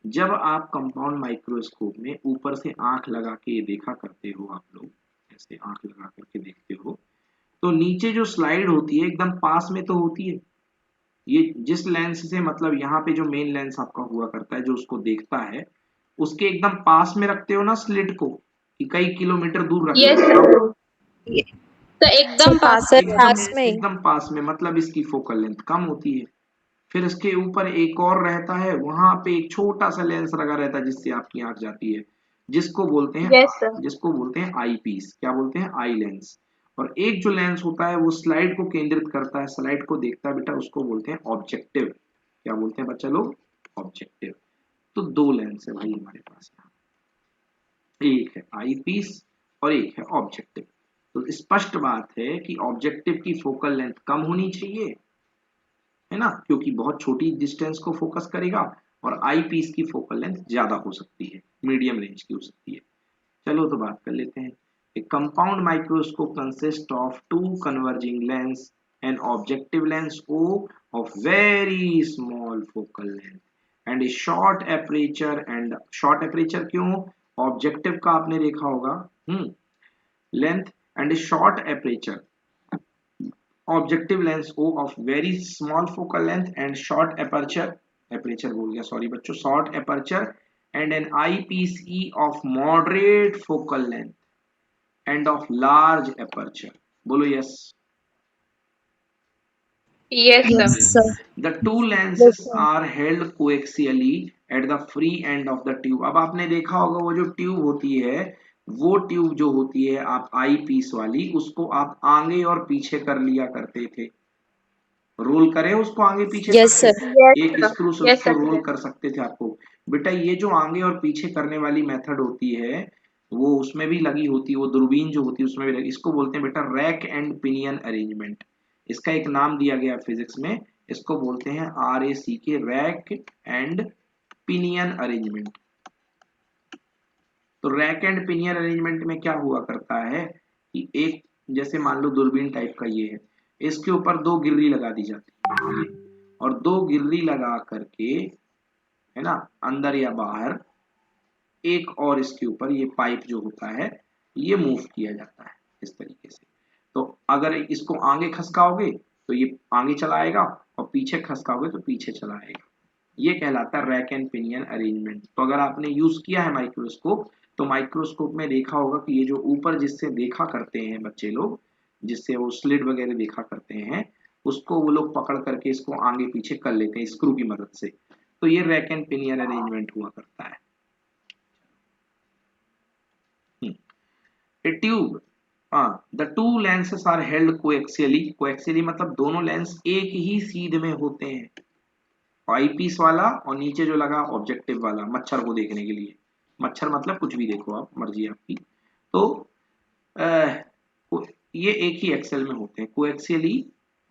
Speaker 1: जब आप कंपाउंड माइक्रोस्कोप में ऊपर से आंख लगा के देखा करते हो, आप लोग ऐसे आंख लगा करके देखते हो, तो नीचे जो स्लाइड होती है एकदम पास में तो होती है। ये जिस लेंस से, मतलब यहाँ पे जो मेन लेंस आपका हुआ करता है जो उसको देखता है, उसके एकदम पास में रखते हो ना स्लिट को, कि कई किलोमीटर दूर रख
Speaker 3: यस
Speaker 1: दो
Speaker 3: सर।
Speaker 1: तब?
Speaker 2: Ye-
Speaker 3: तो
Speaker 2: Sir,
Speaker 3: एकदम पास
Speaker 2: पास
Speaker 3: में।
Speaker 2: में.
Speaker 1: एकदम एकदम पास में, मतलब इसकी फोकल लेंथ कम होती है। फिर इसके ऊपर एक और रहता है, वहां पे एक छोटा सा लेंस लगा रहता है जिससे आपकी आंख जाती है, जिसको बोलते हैं,
Speaker 3: यस सर।
Speaker 1: जिसको बोलते हैं आई पीस। क्या बोलते हैं? Eye lens. और एक जो लेंस होता है वो स्लाइड को केंद्रित करता है, स्लाइड को देखता है बेटा, उसको बोलते हैं ऑब्जेक्टिव। क्या बोलते हैं बच्चा लोग? ऑब्जेक्टिव। तो 2 लेंस है भाई हमारे पास यहाँ, एक है आई पीस और एक है ऑब्जेक्टिव। तो स्पष्ट बात है कि ऑब्जेक्टिव की फोकल लेंथ कम होनी चाहिए, है ना, क्योंकि बहुत छोटी डिस्टेंस को फोकस करेगा, और आई पीस की फोकल लेंथ ज्यादा हो सकती है, मीडियम रेंज की हो सकती है। चलो तो बात कर लेते हैं। A compound microscope consists of two converging lens and objective lens O of very small focal length and a short aperture, and short aperture क्यों? ऑब्जेक्टिव का आपने देखा होगा, length and A short aperture, objective lens O of very small focal length and short aperture, aperture बोल गया sorry बच्चों, short aperture, and an eyepiece E of moderate focal length and of large aperture. बोलो yes.
Speaker 3: Yes
Speaker 2: Yes,
Speaker 3: sir.
Speaker 2: sir.
Speaker 1: The two
Speaker 2: Yes,
Speaker 1: lenses
Speaker 2: sir.
Speaker 1: are held coaxially at the free end of the tube. अब आपने देखा होगा वो जो tube होती है, वो ट्यूब जो होती है आप आई पीस वाली, उसको आप आगे और पीछे कर लिया करते थे, रोल करें उसको आगे पीछे
Speaker 2: Yes,
Speaker 1: करके,
Speaker 2: sir.
Speaker 3: यस
Speaker 1: एक
Speaker 3: सर।
Speaker 1: स्क्रू से
Speaker 3: यस
Speaker 1: उसको
Speaker 3: सर
Speaker 1: रोल
Speaker 3: क्लियर।
Speaker 1: कर सकते थे आपको। बेटा ये जो आगे और पीछे करने वाली मेथड होती है, वो उसमें भी लगी होती है, वो दूरबीन जो होती है उसमें भी लगी, इसको बोलते हैं बेटा रैक एंड पिनियन अरेंजमेंट। इसका एक नाम दिया गया फिजिक्स में, इसको बोलते हैं आर ए सी के, रैक एंड पिनियन अरेंजमेंट। तो रैक एंड पिनियन अरेंजमेंट में क्या हुआ करता है कि एक, जैसे मान लो दूरबीन टाइप का ये है, इसके ऊपर दो गिर्री लगा दी जाती है ये, और दो गिर्री लगा करके, है ना, अंदर या बाहर एक और इसके ऊपर ये पाइप जो होता है ये मूव किया जाता है इस तरीके से। तो अगर इसको आगे खसकाओगे तो ये आगे चलाएगा, और पीछे खसकाओगे तो पीछे चलाएगा। ये कहलाता है रैक एंड पिनियन अरेंजमेंट। तो अगर आपने यूज किया है माइक्रोस्कोप, तो माइक्रोस्कोप में देखा होगा कि ये जो ऊपर जिससे देखा करते हैं बच्चे लोग, जिससे वो स्लिट वगैरह देखा करते हैं, उसको वो लोग पकड़ करके इसको आगे पीछे कर लेते हैं स्क्रू की मदद से। तो ये रैक एंड पिनियन अरेंजमेंट हुआ करता है। A tube, the two lenses are held coaxially। coaxially मतलब दोनों लेंस एक ही सीध में होते हैं, आई पीस वाला और नीचे जो लगा ऑब्जेक्टिव वाला मच्छर को देखने के लिए। मच्छर मतलब कुछ भी देखो आप, मर्जी आपकी। तो ये एक ही एक्सेल में होते हैं। Coaxially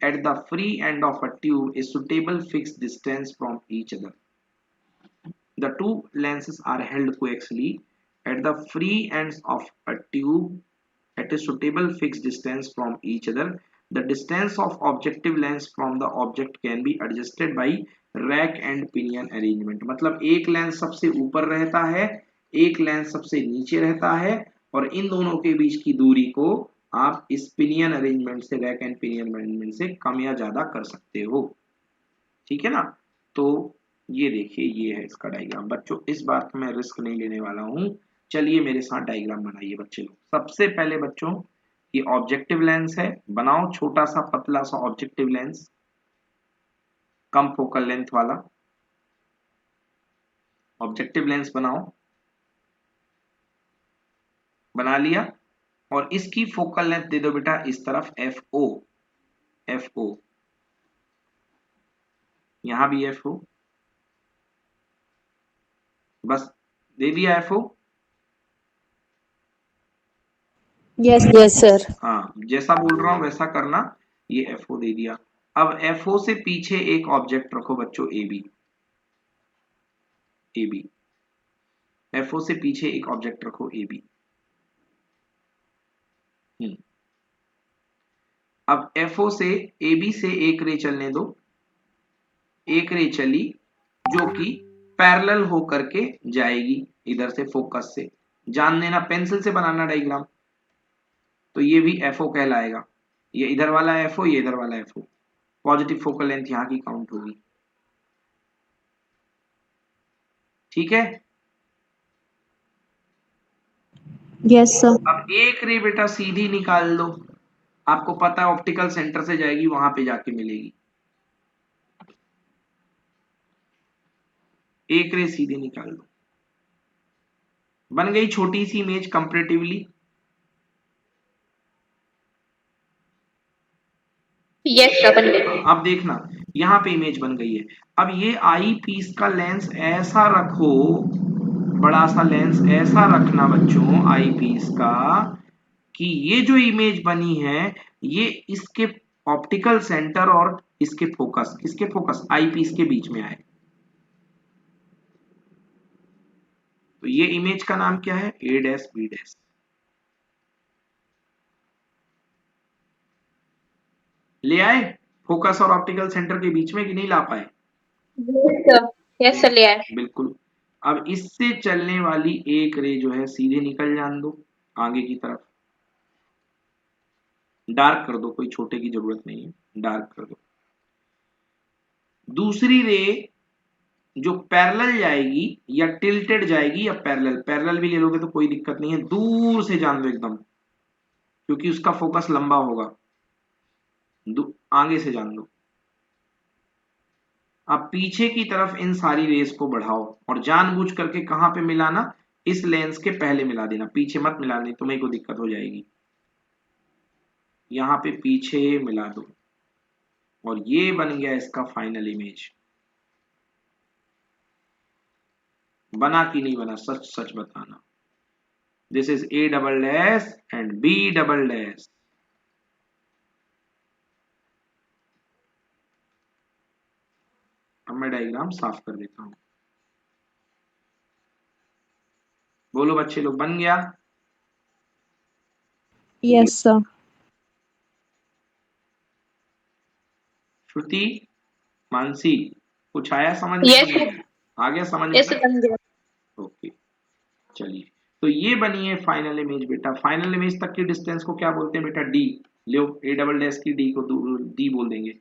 Speaker 1: at the free end of a tube a suitable fix distance from each other. The two lenses are held coaxially at the free ends of a tube at a suitable fixed distance from each other. The distance of objective lens from the object can be adjusted by rack and pinion arrangement। मतलब एक lens सबसे ऊपर रहता है, एक lens सबसे नीचे रहता है, और इन दोनों के बीच की दूरी को आप इस पिनियन अरेंजमेंट से, रैक एंड पिनियन अरेंजमेंट से कम या ज्यादा कर सकते हो। ठीक है ना। तो ये देखिए, ये है इसका डायग्राम। बच्चों इस बार मैं रिस्क नहीं लेने वाला हूं, चलिए मेरे साथ डायग्राम बनाइए बच्चे लोग। सबसे पहले बच्चों, ये ऑब्जेक्टिव लेंस है, बनाओ छोटा सा पतला सा ऑब्जेक्टिव लेंस, कम फोकल लेंथ वाला ऑब्जेक्टिव लेंस बनाओ। बना लिया, और इसकी फोकल लेंथ दे दो बेटा इस तरफ एफ ओ। एफ ओ, यहां भी एफ ओ, बस दे दिया F O.
Speaker 2: Yes,
Speaker 4: Yes, sir.
Speaker 1: हाँ, जैसा बोल रहा हूं वैसा करना। ये एफ ओ दे दिया। अब एफ ओ से पीछे एक ऑब्जेक्ट रखो बच्चों, A B. A B, F O से पीछे एक ऑब्जेक्ट रखो ए बी। अब एफ ओ से, ए बी से एक रे चलने दो। एक रे चली जो कि पैरेलल होकर के जाएगी इधर से, फोकस से। जान देना, पेंसिल से बनाना डायग्राम। तो ये भी एफ ओ कहलाएगा। ये इधर वाला एफ ओ, ये इधर वाला F O. Positive focal length यहां की काउंट होगी। ठीक है।
Speaker 2: yes, sir.
Speaker 1: अब एक रे बेटा सीधी निकाल दो। आपको पता है ऑप्टिकल सेंटर से जाएगी, वहां पे जाके मिलेगी। एक रे सीधी निकाल दो, बन गई छोटी सी इमेज कंपैरेटिवली।
Speaker 3: यस सर, बन गई।
Speaker 1: अब देखना, यहाँ पे इमेज बन गई है। अब ये आई पीस का लेंस ऐसा रखो, बड़ा सा लेंस ऐसा रखना बच्चों आई पीस का, कि ये जो इमेज बनी है ये इसके ऑप्टिकल सेंटर और इसके फोकस, किसके फोकस, आई पीस के बीच में आए। तो ये इमेज का नाम क्या है, ए डैश बी डैश। ले आए फोकस और ऑप्टिकल सेंटर के बीच में, कि नहीं ला पाए।
Speaker 3: यस सर, यस सर, ले आए।
Speaker 1: बिल्कुल। अब इससे चलने वाली एक रे जो है सीधे निकल जान दो आगे की तरफ। डार्क कर दो, कोई छोटे की जरूरत नहीं है, डार्क कर दो। दूसरी रे जो पैरेलल जाएगी या टिल्टेड जाएगी, या पैरेलल, पैरेलल भी ले लोगे तो कोई दिक्कत नहीं है, दूर से जान दो एकदम, क्योंकि उसका फोकस लंबा होगा। आगे से जान दो। अब पीछे की तरफ इन सारी रेस को बढ़ाओ, और जानबूझ करके कहां पे मिलाना, इस लेंस के पहले मिला देना, पीछे मत मिला, नहीं तुम्हें को दिक्कत हो जाएगी। यहां पे पीछे मिला दो, और ये बन गया इसका फाइनल इमेज। बना कि नहीं बना, सच सच बताना। This is A double dash and B double dash. अब मैं डायग्राम साफ कर देता हूं। बोलो बच्चे लोग, बन गया?
Speaker 2: Yes, sir.
Speaker 1: श्रुति, मानसी, कुछ आया समझ में कि
Speaker 3: Yes,
Speaker 1: नहीं आया? आ गया समझ में?
Speaker 3: yes, बन गया।
Speaker 1: ओके, चलिए। तो ये बनी है फाइनल इमेज बेटा। फाइनल इमेज तक की डिस्टेंस को क्या बोलते हैं बेटा? डी। लो, ए डबल डैश की डी को डी बोल देंगे।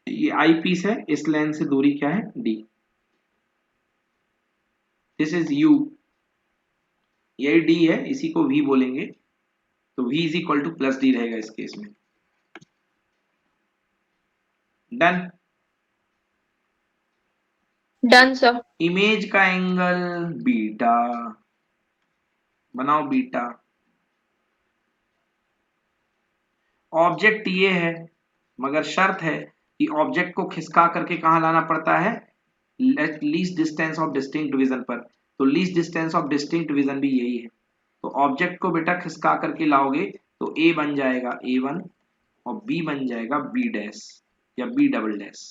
Speaker 1: ये आई पीस है, इस लाइन से दूरी क्या है? डी। दिस इज यू, यही डी है, इसी को वी बोलेंगे। तो v is equal two plus D रहेगा इस केस में। डन।
Speaker 3: Done sir.
Speaker 1: इमेज का एंगल बीटा, बनाओ बीटा। ऑब्जेक्ट ये है, मगर शर्त है कि ऑब्जेक्ट को खिसका करके कहां लाना पड़ता है? Least distance of distinct division पर। तो least distance of distinct division भी यही है। तो ऑब्जेक्ट को बेटा खिसका करके लाओगे तो ए बन जाएगा A1 और बी बन जाएगा बी डैश या बी डबल डैश।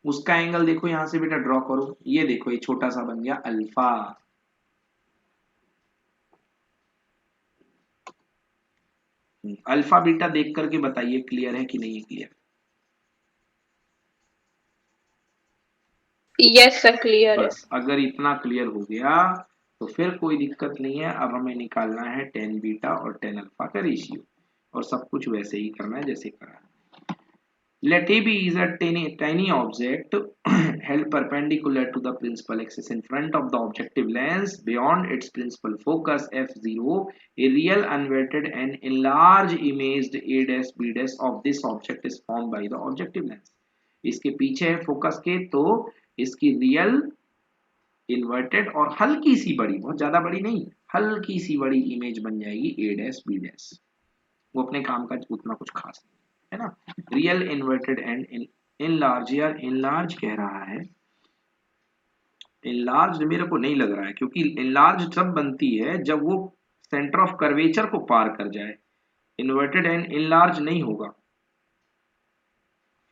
Speaker 1: उसका एंगल देखो यहां से बेटा, ड्रॉ करो। ये देखो, ये छोटा सा बन गया अल्फा। अल्फा बीटा देख करके बताइए क्लियर है कि नहीं है क्लियर?
Speaker 3: यस सर, क्लियर है।
Speaker 1: बस अगर इतना क्लियर हो गया तो फिर कोई दिक्कत नहीं है। अब हमें निकालना है टेन बीटा और टेन अल्फा का रेशियो, और सब कुछ वैसे ही करना है जैसे करा है। Let A be is a tiny object held perpendicular to the principal axis in front of the objective lens beyond its principal focus f0. A real unweighted and enlarged imaged A dash B dash of this object is formed by the objective lens. इसके पीछे है focus के, तो इसकी real inverted और हल्की सी बड़ी, बहुत ज्यादा बड़ी नहीं, हल्की सी बड़ी इमेज बन जाएगी A डैश B डैश। वो अपने काम का उतना कुछ खास नहीं है ना। रियल इन्वर्टेड एंड इनलार्ज, यार इनलार्ज कह रहा है, इनलार्ज मेरे को नहीं लग रहा है, क्योंकि इनलार्ज तब बनती है जब वो सेंटर ऑफ कर्वेचर को पार कर जाए। इन्वर्टेड एंड इनलार्ज नहीं होगा,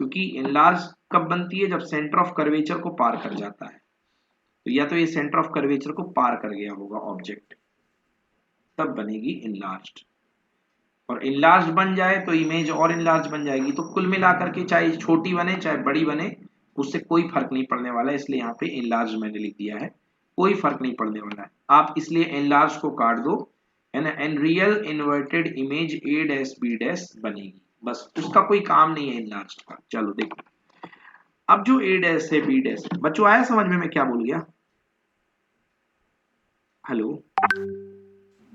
Speaker 1: क्योंकि इनलार्ज कब बनती है? जब सेंटर ऑफ कर्वेचर को पार कर जाता है। तो या तो ये सेंटर ऑफ कर्वेचर को पार कर गया होगा ऑब्जेक्ट, तब बनेगी इनलार्ज्ड। और इनलार्ज बन जाए तो इमेज और इनलार्ज बन जाएगी। तो कुल मिलाकर के चाहे छोटी बने चाहे बड़ी बने, उससे कोई फर्क नहीं पड़ने वाला है। इसलिए यहाँ पे इनलार्ज मैंने लिख दिया है, कोई फर्क नहीं पड़ने वाला है। आप इसलिए इनलार्ज को काट दो, है ना। And real inverted image A dash B dash बनेगी, बस उसका कोई काम नहीं है इनलार्ज का। चलो देखो, अब जो A डैश है B डैश, बच्चों आया समझ में मैं क्या बोल गया? Hello,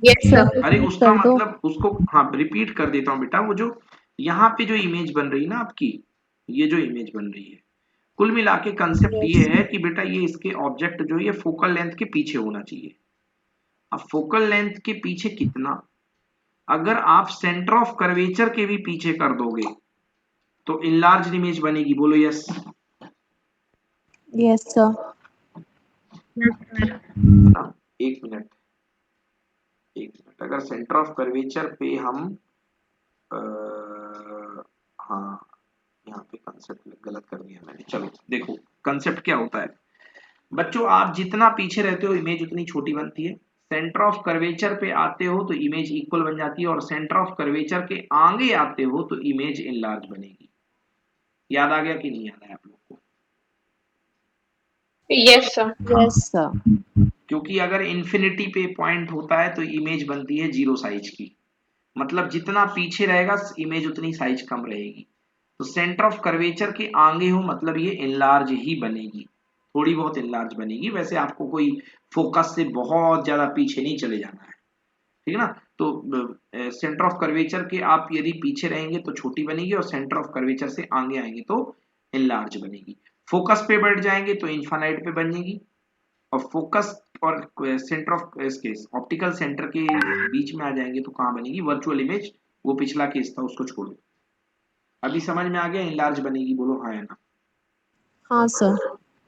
Speaker 3: yes
Speaker 2: Sir,
Speaker 3: sir.
Speaker 1: अरे
Speaker 2: repeat
Speaker 1: उसका
Speaker 2: कर दो.
Speaker 1: मतलब उसको, हाँ रिपीट कर देता हूँ बेटा। वो जो यहाँ पे जो इमेज बन रही है ना आपकी, ये जो इमेज बन रही है, कुल मिला के कंसेप्ट ये
Speaker 2: Yes.
Speaker 1: है कि बेटा ये इसके ऑब्जेक्ट जो ये फोकल लेंथ के पीछे होना चाहिए। अब फोकल लेंथ के पीछे कितना? अगर आप सेंटर ऑफ कर्वेचर के भी पीछे कर दोगे तो इनलार्ज इमेज बनेगी। बोलो यस।
Speaker 2: Yes, sir.
Speaker 1: एक मिनट, एक मिनट। अगर सेंटर ऑफ कर्वेचर पे हम आ, हाँ, यहाँ पे कंसेप्ट गलत कर दिया मैंने। चलो देखो कंसेप्ट क्या होता है बच्चों। आप जितना पीछे रहते हो इमेज उतनी छोटी बनती है। सेंटर ऑफ कर्वेचर पे आते हो तो इमेज इक्वल बन जाती है, और सेंटर ऑफ कर्वेचर के आगे आते हो तो इमेज इनलार्ज बनेगी। याद आ गया कि नहीं याद आया आप लोग को?
Speaker 3: Yes sir.
Speaker 2: Yes, sir.
Speaker 1: क्योंकि अगर इन्फिनिटी पे पॉइंट होता है तो इमेज बनती है जीरो साइज की, मतलब जितना पीछे रहेगा इमेज उतनी साइज कम रहेगी। तो सेंटर ऑफ कर्वेचर के आगे हो मतलब ये इनलार्ज ही बनेगी, थोड़ी बहुत इनलार्ज बनेगी। वैसे आपको कोई फोकस से बहुत ज्यादा पीछे नहीं चले जाना है, ठीक है ना। तो सेंटर ऑफ कर्वेचर के आप यदि पीछे रहेंगे तो छोटी बनेगी, और सेंटर ऑफ कर्वेचर से आगे आएंगे तो इनलार्ज बनेगी। फोकस पे बैठ जाएंगे तो इन्फानाइट पे बनेगी, और फोकस और सेंटर ऑफ इसके ऑप्टिकल सेंटर के बीच में आ जाएंगे तो कहाँ बनेगी? Virtual image. वो पिछला केस था, उसको छोड़ दो। अभी समझ में आ गया इनलार्ज बनेगी? बोलो हाँ या ना।
Speaker 2: हाँ, sir.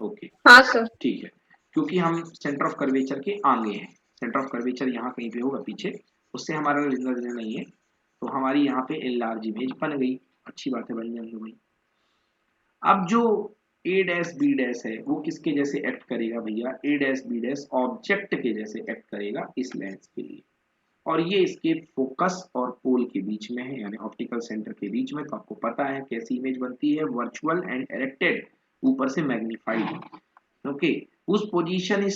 Speaker 1: ओके,
Speaker 3: हाँ सर।
Speaker 1: ठीक है। क्योंकि हम सेंटर ऑफ कर्वेचर के आगे हैं, सेंटर ऑफ कर्वेचर यहाँ कहीं पे होगा पीछे, उससे हमारा लेना देना नहीं है। तो हमारी यहाँ पे इनलार्ज इमेज बन गई, अच्छी बात है, बन जाएंगे भाई। अब जो ए डैश बी डैश है वो किसके जैसे एक्ट करेगा भैया, ए डैश बी डैश ऑब्जेक्ट के जैसे एक्ट करेगा इस लेंस के लिए, और ये इसके फोकस और पोल के बीच में है, यानी ऑप्टिकल सेंटर के बीच में। तो आपको पता है कैसी इमेज बनती है, वर्चुअल एंड इरेक्टेड, ऊपर से magnified. Okay, whose position is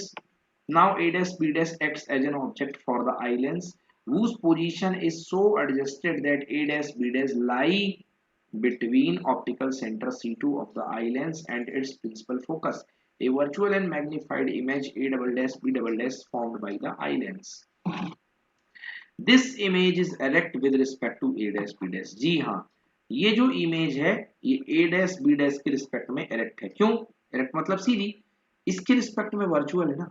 Speaker 1: now a dash b dash acts as an object for the eye lens, whose position is so adjusted that a dash b dash lie between optical center C2 of the eye lens and its principal focus, a virtual and magnified image a double dash b double dash formed by the eye lens. This image is erect with respect to a dash b dash। जी हाँ, ये जो image है ये a dash b dash के respect में erect है। क्यों erect मतलब सीधी, इसके रिस्पेक्ट में वर्चुअल है ना,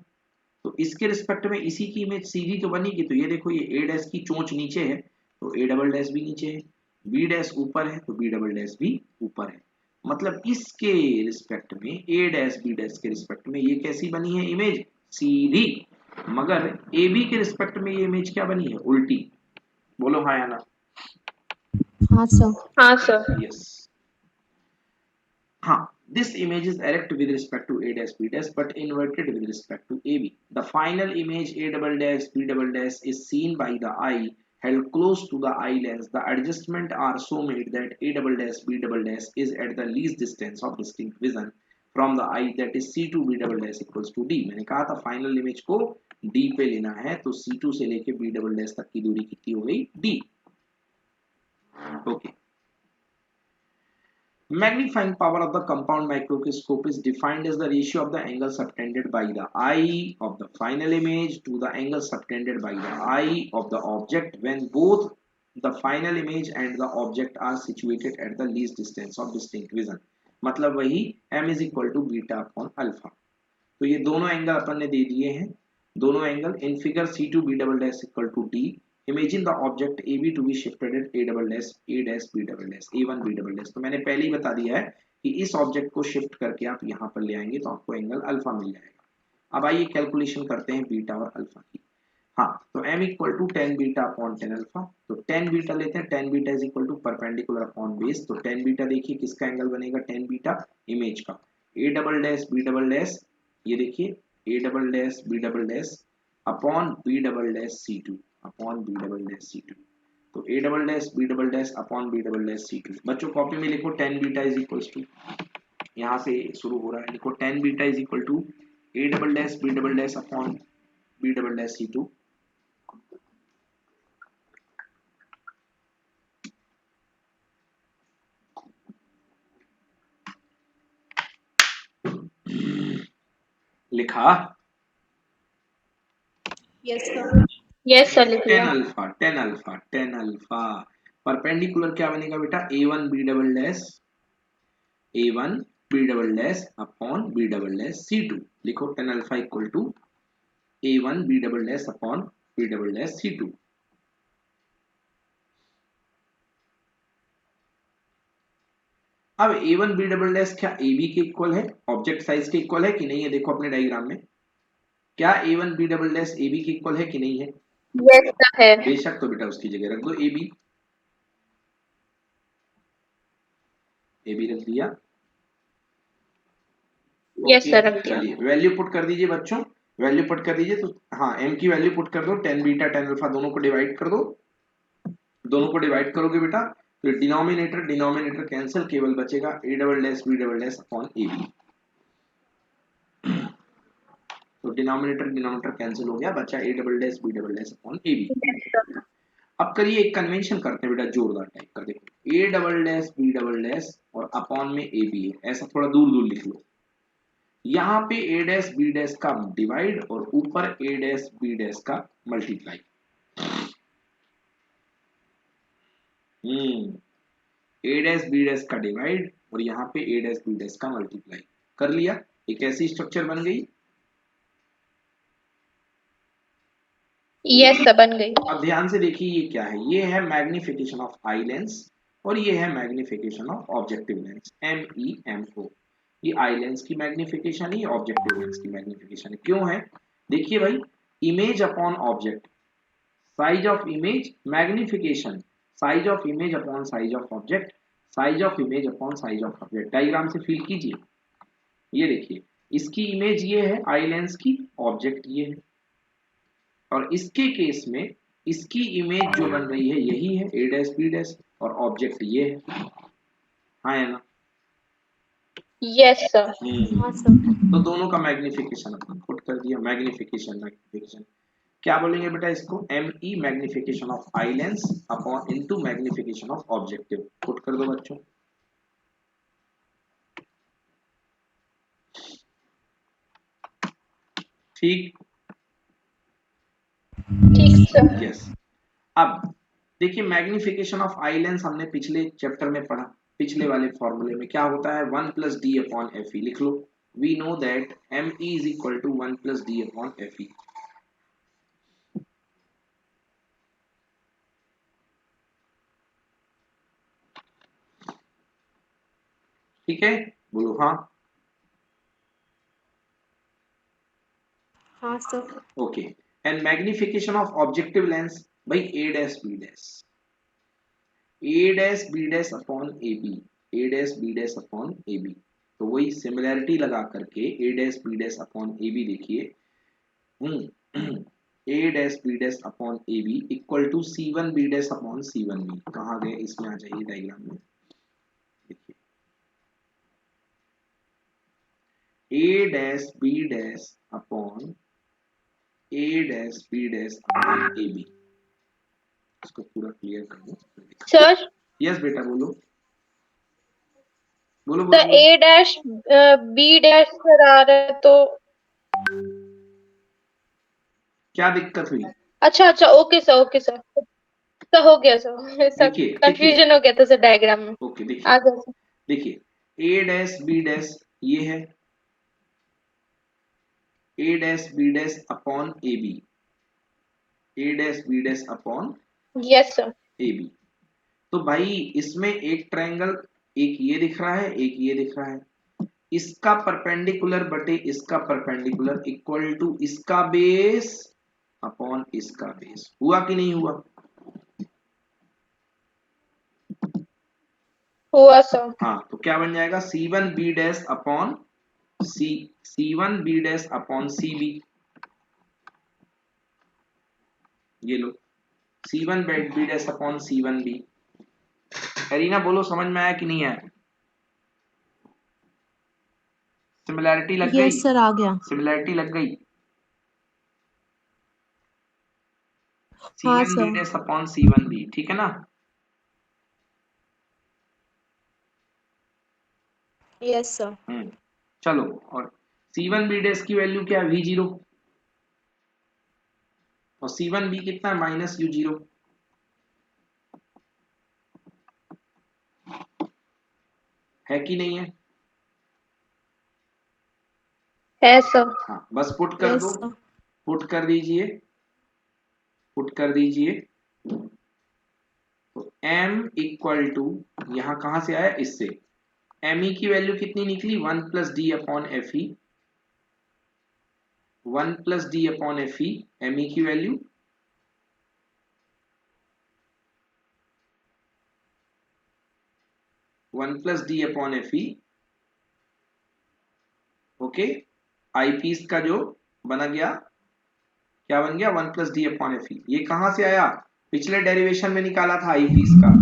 Speaker 1: तो इसके रिस्पेक्ट में इसी की इमेज सीधी तो बनेगी। तो ये देखो ये a डैश की चोंच नीचे है तो a डबल डैश भी नीचे है, b डैश ऊपर है तो b डबल डैश भी ऊपर है। मतलब इसके रिस्पेक्ट में a डैश b डैश के रिस्पेक्ट में ये कैसी बनी है इमेज, सीधी। मगर AB के रिस्पेक्ट में ये इमेज क्या बनी है, उल्टी। बोलो हाँ या ना।
Speaker 2: हाँ सर।
Speaker 3: हाँ सर।
Speaker 1: यस हाँ, this image is erect with respect to a dash b dash but inverted with respect to AB. The final image a double dash b double dash is seen by the eye held close to the eye lens. The adjustment are so made that a double dash b double dash is at the least distance of distinct vision from the eye, that is C2 b double dash equals to D। मैंने कहा था final image को D पे लेना है तो C2 से लेके b double dash तक की दूरी कितनी हो गई, D। Okay, magnifying power of the compound microscope is defined as the ratio of the angle subtended by the eye of the final image to the angle subtended by the eye of the object when both the final image and the object are situated at the least distance of distinct vision। मतलब वही m is equal to beta upon alpha। तो ये दोनों angle अपन ने दे दिए हैं, दोनों angle in figure C2 b double dash equal to D। Imagine the object AB to be shifted at A double dash A dash B double dash A1 B double dash। तो मैंने पहले ही बता दिया है कि इस ऑब्जेक्ट को shift करके आप यहाँ पर ले आएंगे तो आपको एंगल अल्फा मिल जाएगा। अब आइए कैलकुलेशन करते हैं बीटा और अल्फा की। हाँ, तो m equal to tan beta upon tan alpha, तो टेन बीटा लेते हैं, tan beta is equal to perpendicular upon base. तो टेन बीटा देखिए किसका एंगल बनेगा, टेन बीटा इमेज का, A double dash B double dash, ये देखिए A double dash B double dash upon B double dash C two upon B double dash C two. तो A double dash B double dash upon B double dash C two. बच्चों copy में लिखो tan beta is equal to, यहाँ से शुरू हो रहा है, लिखो tan beta is equal to A double dash B double dash upon B double dash C two. लिखा,
Speaker 2: यस सर।
Speaker 3: यस सर, लिख
Speaker 1: टेन
Speaker 3: लिया।
Speaker 1: Alpha tan alpha tan alpha. Perpendicular क्या बनेगा बेटा, A one B double dash A one B double dash upon B double dash C to. लिखो tan alpha equal to A one B double dash upon B double dash C two. अब A one B double dash क्या A B के इक्वल है, object size के इक्वल है कि नहीं है, देखो अपने डायग्राम में क्या A one B double dash A B के इक्वल है कि नहीं है,
Speaker 3: यस सर है।
Speaker 1: बेशक। तो बेटा उसकी जगह रख दो ए बी रख दिया।
Speaker 3: यस सर, रख दिया।
Speaker 1: चलिए वैल्यू पुट कर दीजिए बच्चों, वैल्यू पुट कर दीजिए। तो हाँ, m की वैल्यू पुट कर दो, टेन बीटा टेन अल्फा दोनों को डिवाइड कर दो, दोनों को डिवाइड करोगे बेटा तो डिनोमिनेटर डिनोमिनेटर कैंसिल, केवल बचेगा A double dash B double dash upon A B. तो डिनोमिनेटर डिनोमिनेटर कैंसिल हो गया, बचा A double dash B double dash upon A B. अब करिए एक कन्वेंशन करते हैं बेटा, जोरदार टाइप कर, देखो A double dash B double dash और अपॉन में ए बी है, ऐसा थोड़ा दूर दूर लिख लो। यहाँ पे ए डैश बी डैश का डिवाइड और ऊपर ए डैश बी डैश का मल्टीप्लाई। ए डैश बी डैश का डिवाइड और यहाँ पे ए डैश बी डैश का मल्टीप्लाई कर लिया, एक ऐसी स्ट्रक्चर बन गई।
Speaker 3: यस सर, बन गई।
Speaker 1: अब ध्यान से देखिए ये क्या है, ये है मैग्निफिकेशन ऑफ आई लेंस और ये है magnification of objective lens, MEMO। ये आई लेंस की मैग्निफिकेशन है, ऑब्जेक्टिव लेंस की मैग्निफिकेशन है। क्यों है, देखिए भाई, image upon object, size of image magnification, size of image upon size of object, size of image upon size of object. Diagram से फील कीजिए, ये देखिए, इसकी इमेज ये है आई लेंस की, ऑब्जेक्ट ये है, और इसके केस में इसकी इमेज जो बन रही है यही है ए डैश बी डैश, और ऑब्जेक्ट ये है। हाँ है ना?
Speaker 3: Yes, sir.
Speaker 2: हाँ सर।
Speaker 1: तो दोनों का मैग्निफिकेशन अपन पुट कर दिया, मैग्निफिकेशन क्या बोलेंगे बेटा इसको, M E magnification of eye lens upon into magnification of objective, put कर दो बच्चों। ठीक,
Speaker 3: ठीक sir.
Speaker 1: यस। अब देखिए, मैग्निफिकेशन ऑफ आई लेंस हमने पिछले चैप्टर में पढ़ा, पिछले वाले फॉर्मूले में क्या होता है, 1 plus D upon F E, लिख लो। We know that M E is equal to 1 plus D upon F E. ठीक है, बोलो हाँ।
Speaker 2: हाँ sir.
Speaker 1: Okay, and magnification of objective lens, भाई A dash B dash, A dash B dash upon A B, A dash B dash upon A B. तो वही similarity लगा करके A dash B dash upon A B देखिए, A dash B dash upon A B equal to C one B dash upon C one B. कहाँ गए, इसमें आ जाइए डायग्राम में, देखिए A dash B dash upon A dash B dash upon A B. इसको पूरा क्लियर कर दो।
Speaker 3: Sir,
Speaker 1: यस बेटा, बोलो बोलो
Speaker 3: the
Speaker 1: बोलो बोलो।
Speaker 3: A dash B dash sir आ रहा है तो
Speaker 1: क्या दिक्कत हुई?
Speaker 3: अच्छा अच्छा ओके सर सर हो गया सर सर
Speaker 1: देखिए देखिए,
Speaker 3: कंफ्यूजन हो गया था सर डायग्राम में
Speaker 1: ओके
Speaker 3: आ
Speaker 1: देखिए,
Speaker 3: गया सर
Speaker 1: देखिए ए डैश बी डैश ये है, A dash B dash upon A B, A dash B dash upon
Speaker 3: yes sir
Speaker 1: A B. तो भाई इसमें एक ट्रायंगल, एक ये दिख रहा है, एक ये दिख रहा है, इसका परपेंडिकुलर बटे इसका परपेंडिकुलर इक्वल टू इसका बेस अपॉन इसका बेस, हुआ कि नहीं हुआ?
Speaker 3: हुआ सर
Speaker 1: हाँ, तो क्या बन जाएगा, C one B dash upon C one B dash upon C B. ये लो, C one B dash upon C one B. Kareena बोलो, समझ में आया कि नहीं आया? सिमिलैरिटी लग गई,
Speaker 2: यस सर, आ गया।
Speaker 1: सिमिलैरिटी लग गई। सी
Speaker 2: हाँ
Speaker 1: one B
Speaker 2: sir.
Speaker 1: Dash upon C one B, ठीक है ना?
Speaker 2: Yes sir.
Speaker 1: चलो, और सी वन बी डैश की वैल्यू क्या है, वी जीरो, और सी वन बी कितना है, माइनस यू जीरो। है कि नहीं है?
Speaker 3: है सर
Speaker 1: हाँ, बस पुट कर
Speaker 2: यस
Speaker 1: दो,
Speaker 2: सर।
Speaker 1: पुट कर दीजिए, पुट कर दीजिए। तो m इक्वल टू, यहां कहां से आया, इससे एम ई की वैल्यू कितनी निकली, 1 plus D upon F E, 1 plus D upon F E, M E की value 1 plus D upon F E. Okay, eyepiece का जो बना गया, क्या बन गया, 1 plus D upon F E. ये कहां से आया, पिछले डेरिवेशन में निकाला था आई पीस का,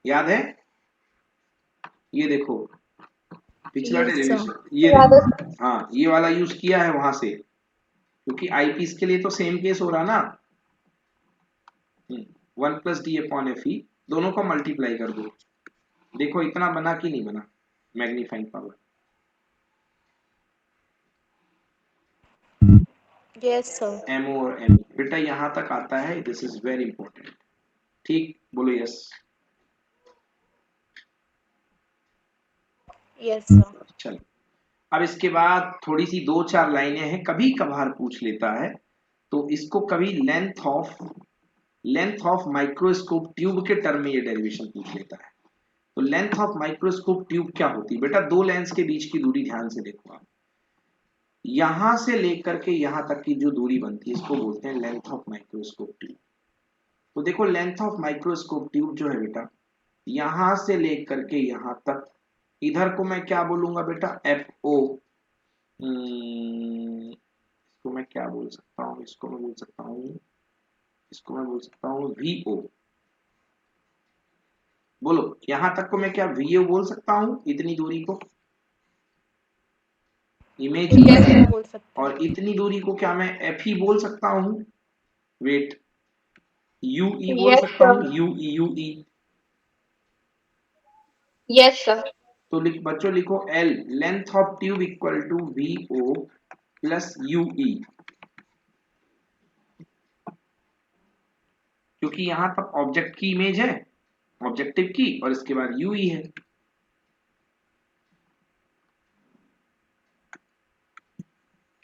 Speaker 1: याद है? ये देखो, पिछला
Speaker 2: यस सर।
Speaker 1: डेरिवेशन, ये
Speaker 3: याद है
Speaker 1: देखो, हाँ ये वाला यूज किया है वहां से, क्योंकि आई पीस के लिए तो सेम केस हो रहा ना। 1 प्लस डी अपॉन एफ ई, दोनों को मल्टीप्लाई कर दो, देखो इतना बना कि नहीं बना magnifying power.
Speaker 2: Yes sir.
Speaker 1: MO और एम, बेटा यहां तक आता है, दिस इज वेरी इंपॉर्टेंट। ठीक, बोलो यस।
Speaker 2: Yes sir.
Speaker 1: चलो, अब इसके बाद थोड़ी सी दो चार लाइनें हैं, कभी कभार पूछ लेता है, तो इसको कभी लेंथ ऑफ माइक्रोस्कोप ट्यूब के टर्म में ये डेरिवेशन पूछ लेता है। तो लेंथ ऑफ माइक्रोस्कोप ट्यूब क्या होती है बेटा, दो लेंस के बीच की दूरी ध्यान से देखो आप, यहां से लेकर के यहां तक की जो दूरी बनती है इसको बोलते हैं लेंथ ऑफ माइक्रोस्कोप ट्यूब। तो देखो, लेंथ ऑफ माइक्रोस्कोप ट्यूब जो है बेटा, यहां से लेकर के यहां तक, इधर को मैं क्या बोलूंगा बेटा, एफ ओ, इसको मैं क्या बोल सकता हूँ, इसको मैं बोल सकता हूँ, इसको मैं बोल सकता हूँ वीओ। बोलो यहां तक को मैं क्या वीओ बोल सकता हूँ, इतनी दूरी को इमेज ई
Speaker 2: यस
Speaker 1: है,
Speaker 2: सर, बोल सकते
Speaker 1: और
Speaker 2: हैं।
Speaker 1: इतनी दूरी को क्या मैं एफ ही बोल सकता हूँ? वेट, यू ई बोल
Speaker 3: यस
Speaker 1: सकता
Speaker 3: सर।
Speaker 1: हूँ, U E, U E.
Speaker 3: Yes sir.
Speaker 1: तो बच्चों लिखो L, length of tube equal to V O plus U E, क्योंकि यहां तक ऑब्जेक्ट की इमेज है, ऑब्जेक्टिव की, और इसके बाद यू ई है।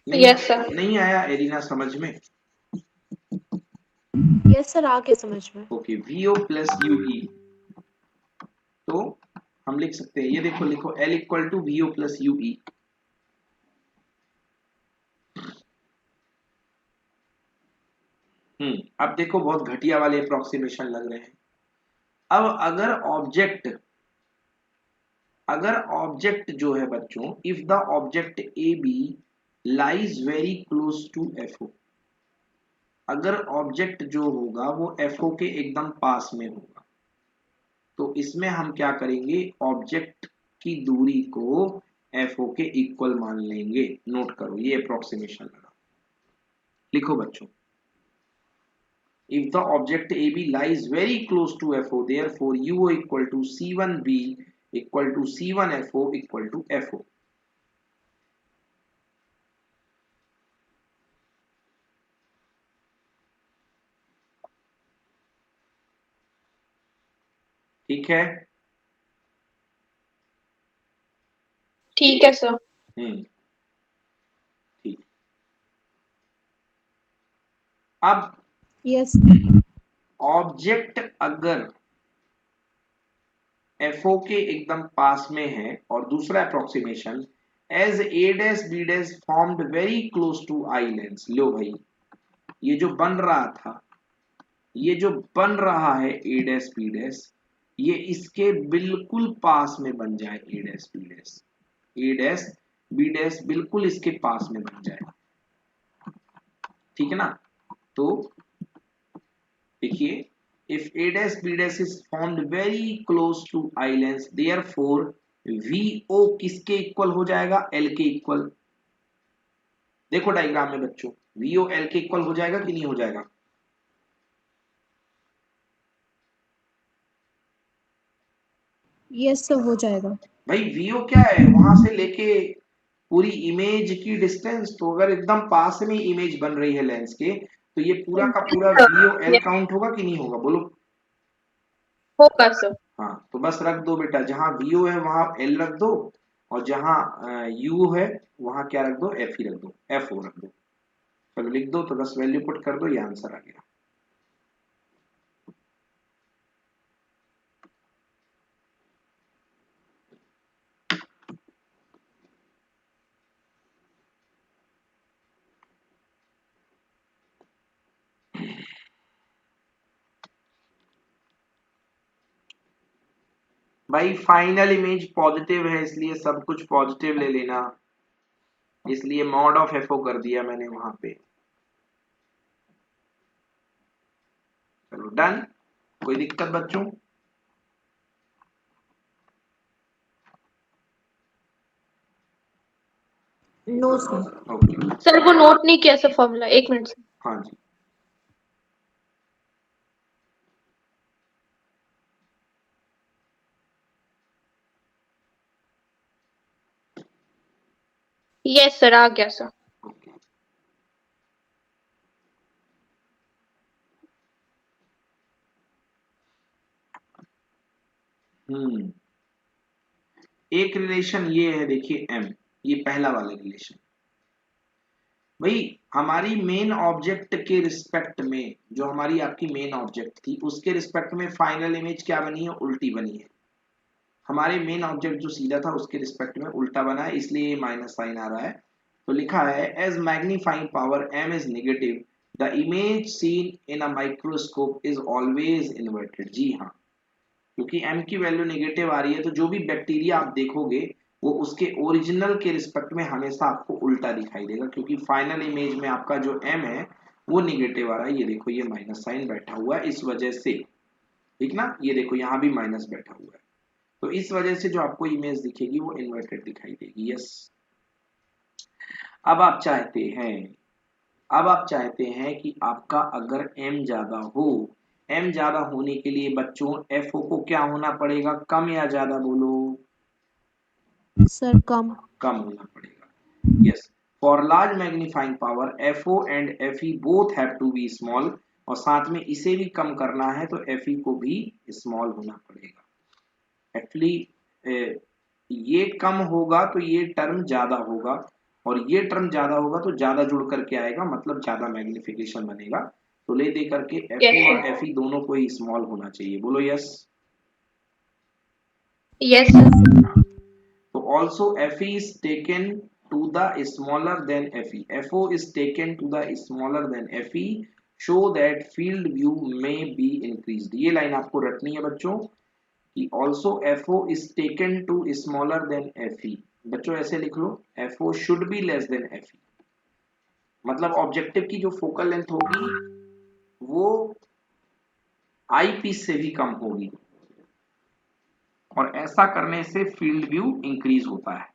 Speaker 1: नहीं
Speaker 3: यस सर।
Speaker 1: नहीं आया एरिना समझ में?
Speaker 2: यस सर, आ गया समझ में।
Speaker 1: Okay, V O plus U E. तो हम लिख सकते हैं, ये देखो, लिखो L equal to V O plus U E. अब देखो बहुत घटिया वाले अप्रोक्सीमेशन लग रहे हैं। अब अगर ऑब्जेक्ट जो है बच्चों, if the object A B lies very close to F O, अगर ऑब्जेक्ट जो होगा वो एफ ओ के एकदम पास में होगा, तो इसमें हम क्या करेंगे, ऑब्जेक्ट की दूरी को एफ ओ के इक्वल मान लेंगे। नोट करो ये अप्रोक्सीमेशन लगा, लिखो बच्चों, if the object AB lies very close to FO, therefore UO equal to C1B equal to C1FO equal to FO. ठीक है?
Speaker 3: ठीक है सर।
Speaker 1: हम्म, ठीक। अब
Speaker 2: यस।
Speaker 1: ऑब्जेक्ट अगर FO के एकदम पास में है, और दूसरा approximation, as A dash B dash formed very close to eye lens. लो भाई, ये जो बन रहा था, ये जो बन रहा है ए डैश बी डैश, ये इसके बिल्कुल पास में बन जाए, ए dash B dash, A dash B dash बिल्कुल इसके पास में बन जाए, ठीक है ना? तो देखिए, if A dash B dash is formed very close to eye lens, therefore V O किसके इक्वल हो जाएगा, एल के इक्वल। देखो डायग्राम में बच्चों, वी ओ एल के इक्वल हो जाएगा कि नहीं हो जाएगा?
Speaker 2: यस सर, हो जाएगा।
Speaker 1: भाई वीओ क्या है, वहां से लेके पूरी इमेज की डिस्टेंस, तो अगर एकदम पास में इमेज बन रही है लेंस के, तो ये पूरा का पूरा वीओ एल
Speaker 3: यस,
Speaker 1: काउंट होगा कि नहीं होगा, बोलो?
Speaker 3: होगा सर।
Speaker 1: हाँ, तो बस रख दो बेटा, जहां वीओ है वहां एल रख दो, और जहां यू है वहां क्या रख दो, एफ ही रख दो, एफ ओ रख दो। चलो लिख दो, तो बस वैल्यू पुट कर दो, ये आंसर आ गया। भाई फाइनल इमेज पॉजिटिव है, इसलिए सब कुछ पॉजिटिव ले लेना, इसलिए मॉड ऑफ एफ ओ कर दिया मैंने वहां पे। चलो डन, कोई दिक्कत बच्चों?
Speaker 2: No sir.
Speaker 1: ओके,
Speaker 3: सर वो नोट नहीं किया सर फॉर्मूला, एक मिनट सर।
Speaker 1: हाँ जी।
Speaker 3: यस सर, आ गया सर।
Speaker 1: ओके, हम्म, एक रिलेशन ये है, देखिए एम, ये पहला वाला रिलेशन। भाई हमारी मेन ऑब्जेक्ट के रिस्पेक्ट में, जो हमारी आपकी मेन ऑब्जेक्ट थी उसके रिस्पेक्ट में फाइनल इमेज क्या बनी है, उल्टी बनी है। हमारे मेन ऑब्जेक्ट जो सीधा था उसके रिस्पेक्ट में उल्टा बना है, इसलिए ये माइनस साइन आ रहा है। तो लिखा है as magnifying power m is negative, the image seen in a microscope is always inverted. जी हाँ, क्योंकि m की वैल्यू नेगेटिव आ रही है, तो जो भी बैक्टीरिया आप देखोगे वो उसके ओरिजिनल के रिस्पेक्ट में हमेशा आपको उल्टा दिखाई देगा, क्योंकि फाइनल इमेज में आपका जो m है वो निगेटिव आ रहा है। ये देखो ये माइनस साइन बैठा हुआ है इस वजह से, ठीक ना, ये देखो यहाँ भी माइनस बैठा हुआ है, तो इस वजह से जो आपको इमेज दिखेगी वो इन्वर्टेड दिखाई देगी। यस, अब आप चाहते हैं कि आपका अगर m ज्यादा हो, m ज्यादा होने के लिए बच्चों fo को क्या होना पड़ेगा, कम या ज्यादा बोलो,
Speaker 2: सर कम।
Speaker 1: कम होना पड़ेगा। Yes, for large magnifying power fo and fe both have to be small, और साथ में इसे भी कम करना है तो fe को भी स्मॉल होना पड़ेगा। एक्चुअली ये कम होगा तो ये टर्म ज्यादा होगा, और ये टर्म ज्यादा होगा तो ज्यादा जुड़ करके आएगा, मतलब ज्यादा मैग्निफिकेशन बनेगा। तो ले दे करके
Speaker 3: Yes,
Speaker 1: FO और
Speaker 3: sir.
Speaker 1: FE दोनों को ही स्मॉल होना चाहिए, बोलो yes.
Speaker 3: Yes,
Speaker 2: yes
Speaker 3: sir.
Speaker 2: Sir.
Speaker 1: तो also FE is taken to the smaller than FE, FO is taken to the smaller than FE, show that field view may be increased। ये line आपको रटनी है बच्चों कि also FO is taken to smaller than FE। बच्चों ऐसे लिख लो, FO should be less than FE, मतलब objective की जो फोकल लेंथ होगी वो आई पीस से भी कम होगी, और ऐसा करने से फील्ड व्यू इंक्रीज होता है।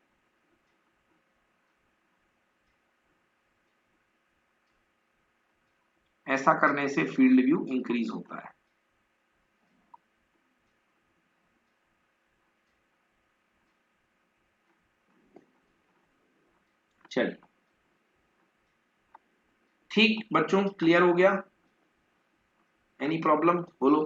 Speaker 1: ऐसा करने से फील्ड व्यू इंक्रीज होता है। चलिए ठीक बच्चों, क्लियर हो गया, एनी प्रॉब्लम बोलो।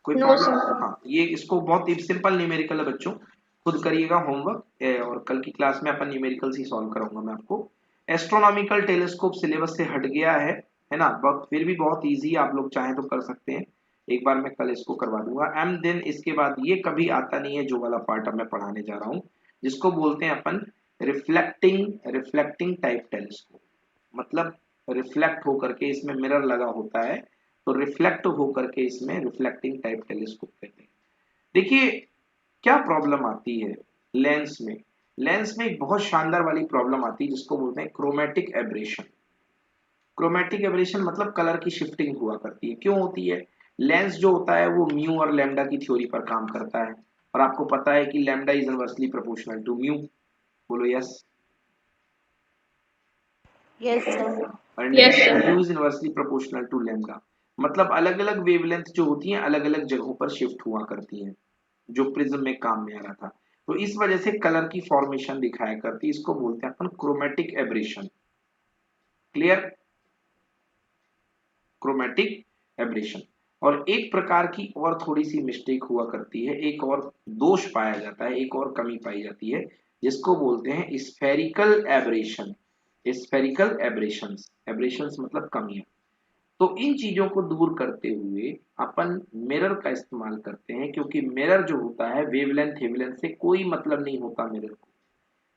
Speaker 1: कोई
Speaker 3: No,
Speaker 1: प्रॉब्लम?
Speaker 3: sir.
Speaker 1: हाँ, ये इसको बहुत ही सिंपल न्यूमेरिकल है बच्चों, खुद करिएगा होमवर्क, और कल की क्लास में अपन न्यूमेरिकल्स ही सॉल्व कराऊंगा मैं आपको। एस्ट्रोनॉमिकल टेलीस्कोप सिलेबस से हट गया है ना, बहुत फिर भी बहुत इजी, आप लोग चाहें तो कर सकते हैं, एक बार मैं कल इसको करवा दूंगा। एंड देन इसके बाद ये कभी आता नहीं है जो वाला पार्ट अब मैं पढ़ाने जा रहा हूँ, जिसको बोलते हैं अपन रिफ्लेक्टिंग टाइप टेलीस्कोप, मतलब रिफ्लेक्ट होकर के इसमें मिरर लगा होता है, तो रिफ्लेक्ट होकर के इसमें रिफ्लेक्टिंग टाइप टेलीस्कोप कहते हैं। देखिए क्या प्रॉब्लम आती है लेंस में, लेंस में एक बहुत शानदार वाली प्रॉब्लम आती है जिसको बोलते हैं क्रोमेटिक एब्रेशन। क्रोमेटिक एब्रेशन मतलब कलर की शिफ्टिंग हुआ करती है, क्यों होती है? लेंस जो होता है वो म्यू और लैम्डा की थ्योरी पर काम करता है, और आपको पता है कि lambda is inversely proportional to mu, बोलो yes,
Speaker 2: yes sir.
Speaker 1: And
Speaker 3: Yes, sir.
Speaker 1: Mu is inversely proportional to lambda, मतलब अलग अलग वेवलेंथ जो होती हैं अलग अलग जगहों पर शिफ्ट हुआ करती हैं, जो प्रिज्म में काम में आ रहा था, तो इस वजह से कलर की फॉर्मेशन दिखाया करती है, इसको बोलते हैं अपन chromatic aberration. Clear? Chromatic aberration. और एक प्रकार की और थोड़ी सी मिस्टेक हुआ करती है, एक और दोष पाया जाता है, एक और कमी पाई जाती है, जिसको बोलते हैं spherical aberration. Spherical aberrations, aberrations मतलब कमियां। तो इन चीजों को दूर करते हुए अपन मिरर का इस्तेमाल करते हैं, क्योंकि मिरर जो होता है वेवलेंथ से कोई मतलब नहीं होता,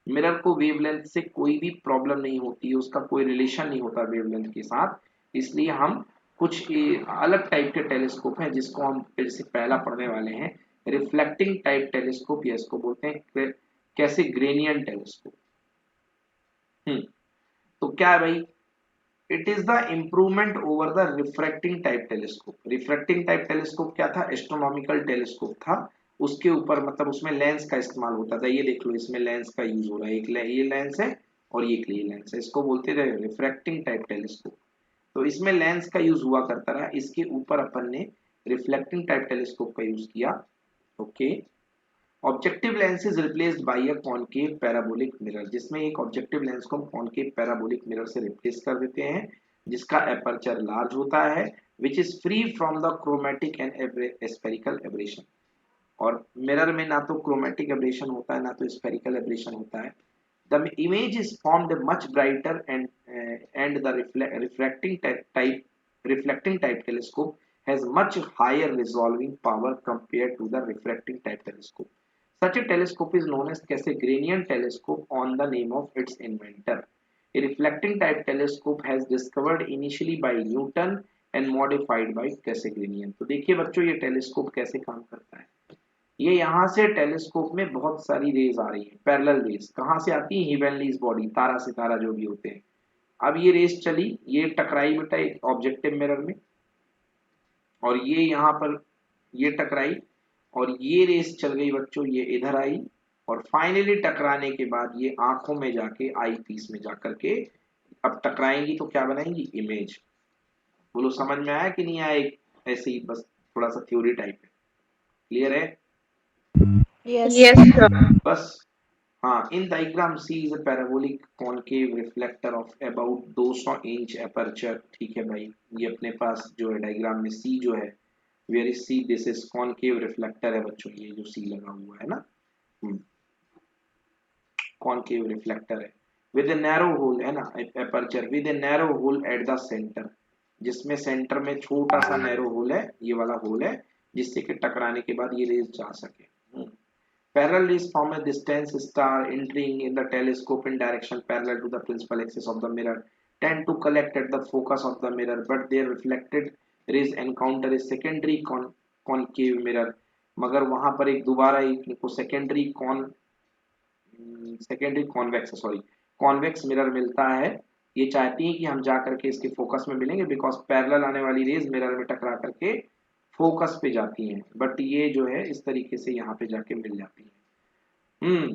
Speaker 1: मिरर को वेवलेंथ से कोई भी प्रॉब्लम नहीं होती है, उसका कोई रिलेशन नहीं होता वेवलेंथ के साथ। इसलिए हम कुछ अलग टाइप के टेलीस्कोप हैं जिसको हम फिर से पहला पढ़ने वाले हैं, रिफ्लेक्टिंग टाइप टेलीस्कोप, या इसको बोलते हैं कैसे ग्रेनियन टेलीस्कोप। तो क्या है भाई, it is the improvement over the refracting type telescope. Refracting type telescope क्या था? एस्ट्रोनॉमिकल टेलीस्कोप था, उसके ऊपर मतलब उसमें लेंस का इस्तेमाल होता था। ये देख लो इसमें लेंस का यूज हो रहा है, ये लेंस है और ये लेंस है, इसको बोलते थे रिफ्रैक्टिंग टाइप टेलीस्कोप। तो इसमें लेंस का यूज हुआ करता रहा, इसके ऊपर अपन ने रिफ्लेक्टिंग टाइप टेलीस्कोप का यूज किया। Okay, objective lens is replaced by a concave parabolic mirror, जिसमें एक ऑब्जेक्टिव लेंस को हम कॉनकेव पैराबोलिक मिरर से रिप्लेस कर देते हैं, जिसका एपर्चर लार्ज होता है, which is free from the chromatic and spherical aberration. और मिरर में ना तो क्रोमेटिक एब्रेशन होता है ना तो स्फेरिकल एब्रेशन होता है। The image is formed much brighter and the reflecting type telescope has much higher resolving power compared to the refracting type telescope. Such a telescope is known as Cassegrainian telescope on the name of its inventor. A reflecting type telescope has discovered initially by Newton and modified by Cassegrainian. तो देखिए बच्चों ये telescope कैसे काम करता है। ये यहाँ से टेलीस्कोप में बहुत सारी रेज आ रही है, पैरेलल रेज। कहाँ से आती है? हेवनलीज बॉडी, तारा सितारा जो भी होते हैं। अब ये रेस चली, ये टकराई बेटा एक ऑब्जेक्टिव मिरर में, और ये यहाँ पर ये टकराई, और ये रेस चल गई बच्चों, ये इधर आई, और फाइनली टकराने के बाद ये आंखों में जाके आई पीस में जाकर के अब टकराएंगी तो क्या बनाएंगी? इमेज। बोलो समझ में आया कि नहीं आया? एक ऐसे ही बस थोड़ा सा थ्योरी टाइप है। क्लियर है?
Speaker 2: Yes.
Speaker 3: Yes, sir.
Speaker 1: बस हाँ, in diagram C is a parabolic concave reflector of about 200 inch aperture। ठीक है भाई, ये अपने पास जो है डायग्राम में C जो है, where is C? this is concave reflector है बच्चों, ये जो C लगा हुआ है ना, concave reflector है, with a narrow hole है ना, aperture with a narrow hole at the center, जिसमें सेंटर में छोटा सा नैरो होल है, ये वाला होल है, जिससे कि टकराने के बाद ये रेज जा सके। Parallel rays form a distant star entering in the telescope in direction parallel to the principal axis of the mirror, tend to collect at the focus of the mirror, but their reflected rays encounter a secondary concave mirror। मगर वहां पर एक दोबारा एक को secondary convex mirror मिलता है। ये चाहती है कि हम जा करके इसके फोकस में मिलेंगे, बिकॉज पैरेलल आने वाली रेज मिरर में टकरा करके फोकस पे जाती हैं, बट ये जो है इस तरीके से यहाँ पे जाके मिल जाती है।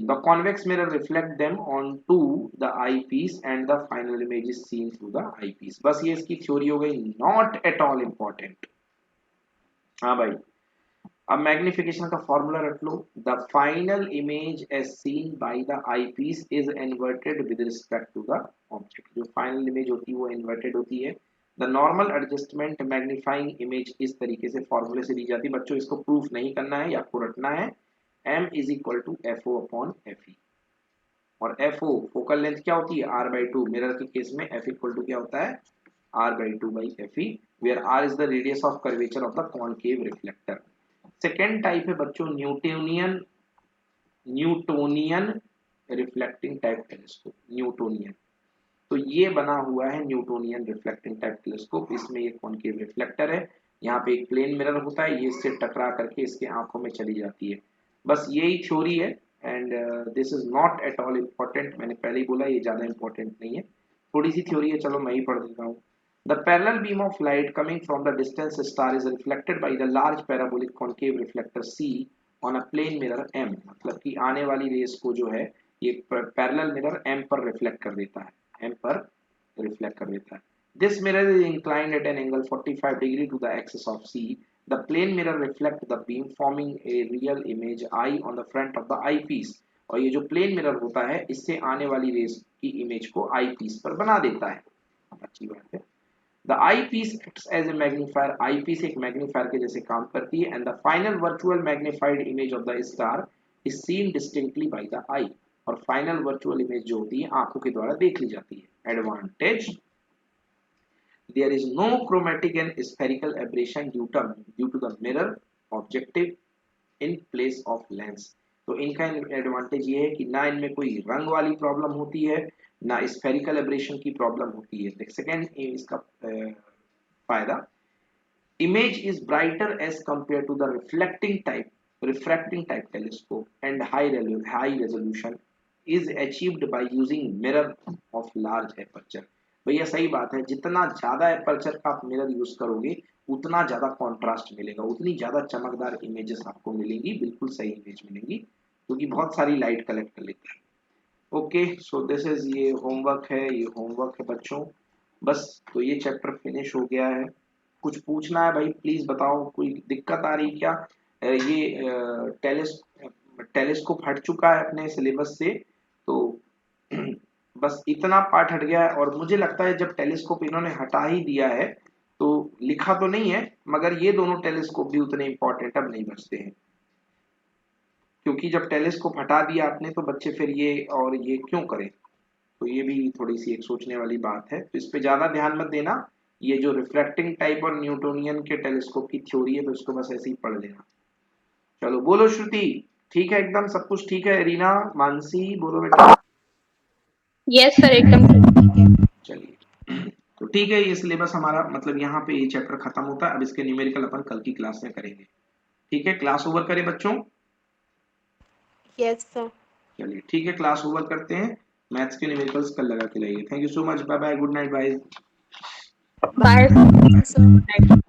Speaker 1: The convex mirror reflect them onto the eyepiece and the final image is seen through the eyepiece। बस ये इसकी थ्योरी हो गई, नॉट एट ऑल इम्पोर्टेंट। हाँ भाई, अब मैग्निफिकेशन का फॉर्मूला रख लो। The final image as seen by the eyepiece is inverted with respect to the object. जो फाइनल इमेज होती है वो इन्वर्टेड होती है। The normal adjustment magnifying image इस तरीके से फॉर्मूले से दी जाती है बच्चों, इसको प्रूफ नहीं करना है, आपको रटना है। m is equal to FO upon FE, और FO फोकल लेंथ क्या होती है? R/2। मिरर के केस में F इक्वल टू क्या होता है? R/2/FE, where R is the radius of curvature of the concave reflector. Second type है बच्चों Newtonian reflecting type telescope. Newtonian, तो ये बना हुआ है न्यूटोनियन रिफ्लेक्टिंग टाइप टेलीस्कोप। इसमें ये कॉनकेव रिफ्लेक्टर है, यहाँ पे एक प्लेन मिरर होता है, ये इससे टकरा करके इसके आंखों में चली जाती है। बस यही थ्योरी है, and this is not at all important. मैंने पहले ही बोला ये ज्यादा इंपॉर्टेंट नहीं है, थोड़ी सी थ्योरी है, चलो मैं ही पढ़ देता हूँ। The parallel beam of light coming from the distant star is reflected by the large parabolic concave reflector C on a plane mirror M। मतलब कि आने वाली रेस को जो है ये पैरेलल मिरर M पर रिफ्लेक्ट कर देता है, M पर रिफ्लेक्ट कर देता है। This mirror is inclined at an angle 45 degree to the axis of C। The plane mirror reflects the beam forming a real image eye on the front of the eyepiece। और ये जो plane mirror होता है इससे आने वाली race की image को आई पीस पर बना देता है। अच्छी बात है। The eyepiece acts as a magnifier। eyepiece एक magnifier के जैसे काम करती है, and the final virtual magnified image of the star is seen distinctly by the eye। और final virtual image जो होती है आंखों के द्वारा देख ली जाती है। Advantage, there is no chromatic and spherical aberration due to the mirror objective in place of lens। तो इनका एडवांटेज ये है कि ना इनमें कोई रंग वाली प्रॉब्लम होती है, ना स्फेरिकल एब्रेशन की प्रॉब्लम होती है। सेकेंड इसका फायदा, image is brighter as compare to the refracting type telescope and high resolution is achieved by using mirror of large aperture. भैया सही बात है, जितना ज्यादा एपर्चर का आप मिरर यूज करोगे उतना ज्यादा कॉन्ट्रास्ट मिलेगा, उतनी ज्यादा चमकदार इमेजेस आपको मिलेंगी, बिल्कुल सही इमेज मिलेंगी, क्योंकि बहुत सारी लाइट कलेक्ट कर लेता है। ओके, सो दिस इज ये होमवर्क है बच्चों, बस तो ये चैप्टर फिनिश हो गया है। कुछ पूछना है भाई प्लीज बताओ, कोई दिक्कत आ रही क्या? ये टेलीस्कोप हट चुका है अपने सिलेबस से, तो बस इतना पार्ट हट गया है। और मुझे लगता है जब टेलीस्कोप इन्होंने हटा ही दिया है तो लिखा तो नहीं है, मगर ये दोनों टेलीस्कोप भी उतने इंपॉर्टेंट अब नहीं बचते हैं, क्योंकि जब टेलीस्कोप हटा दिया आपने तो बच्चे फिर ये और ये क्यों करें। तो ये भी थोड़ी सी एक सोचने वाली बात है, तो इस पे ज्यादा ध्यान मत देना। ये जो रिफ्रैक्टिंग टाइप और न्यूटोनियन के टेलीस्कोप की थ्योरी है तो इसको बस ऐसे ही पढ़ लेना। चलो बोलो श्रुति, ठीक है एकदम सब कुछ ठीक है? रीना, मानसी बोलो बेटा।
Speaker 3: Yes, sir, एकदम ठीक।
Speaker 2: ठीक है।
Speaker 1: चलिए तो ठीक है, ये सिलेबस हमारा मतलब यहाँ पे ये चैप्टर खत्म होता है। अब इसके न्यूमेरिकल अपन कल की क्लास में करेंगे। ठीक है, क्लास ओवर करें बच्चों?
Speaker 2: Yes, sir.
Speaker 1: चलिए ठीक है, क्लास ओवर करते हैं। मैथ्स के न्यूमेरिकल्स कल लगा के लाइए। Thank you so much, bye bye, good night, bye.
Speaker 3: Bye
Speaker 2: Bye, sir.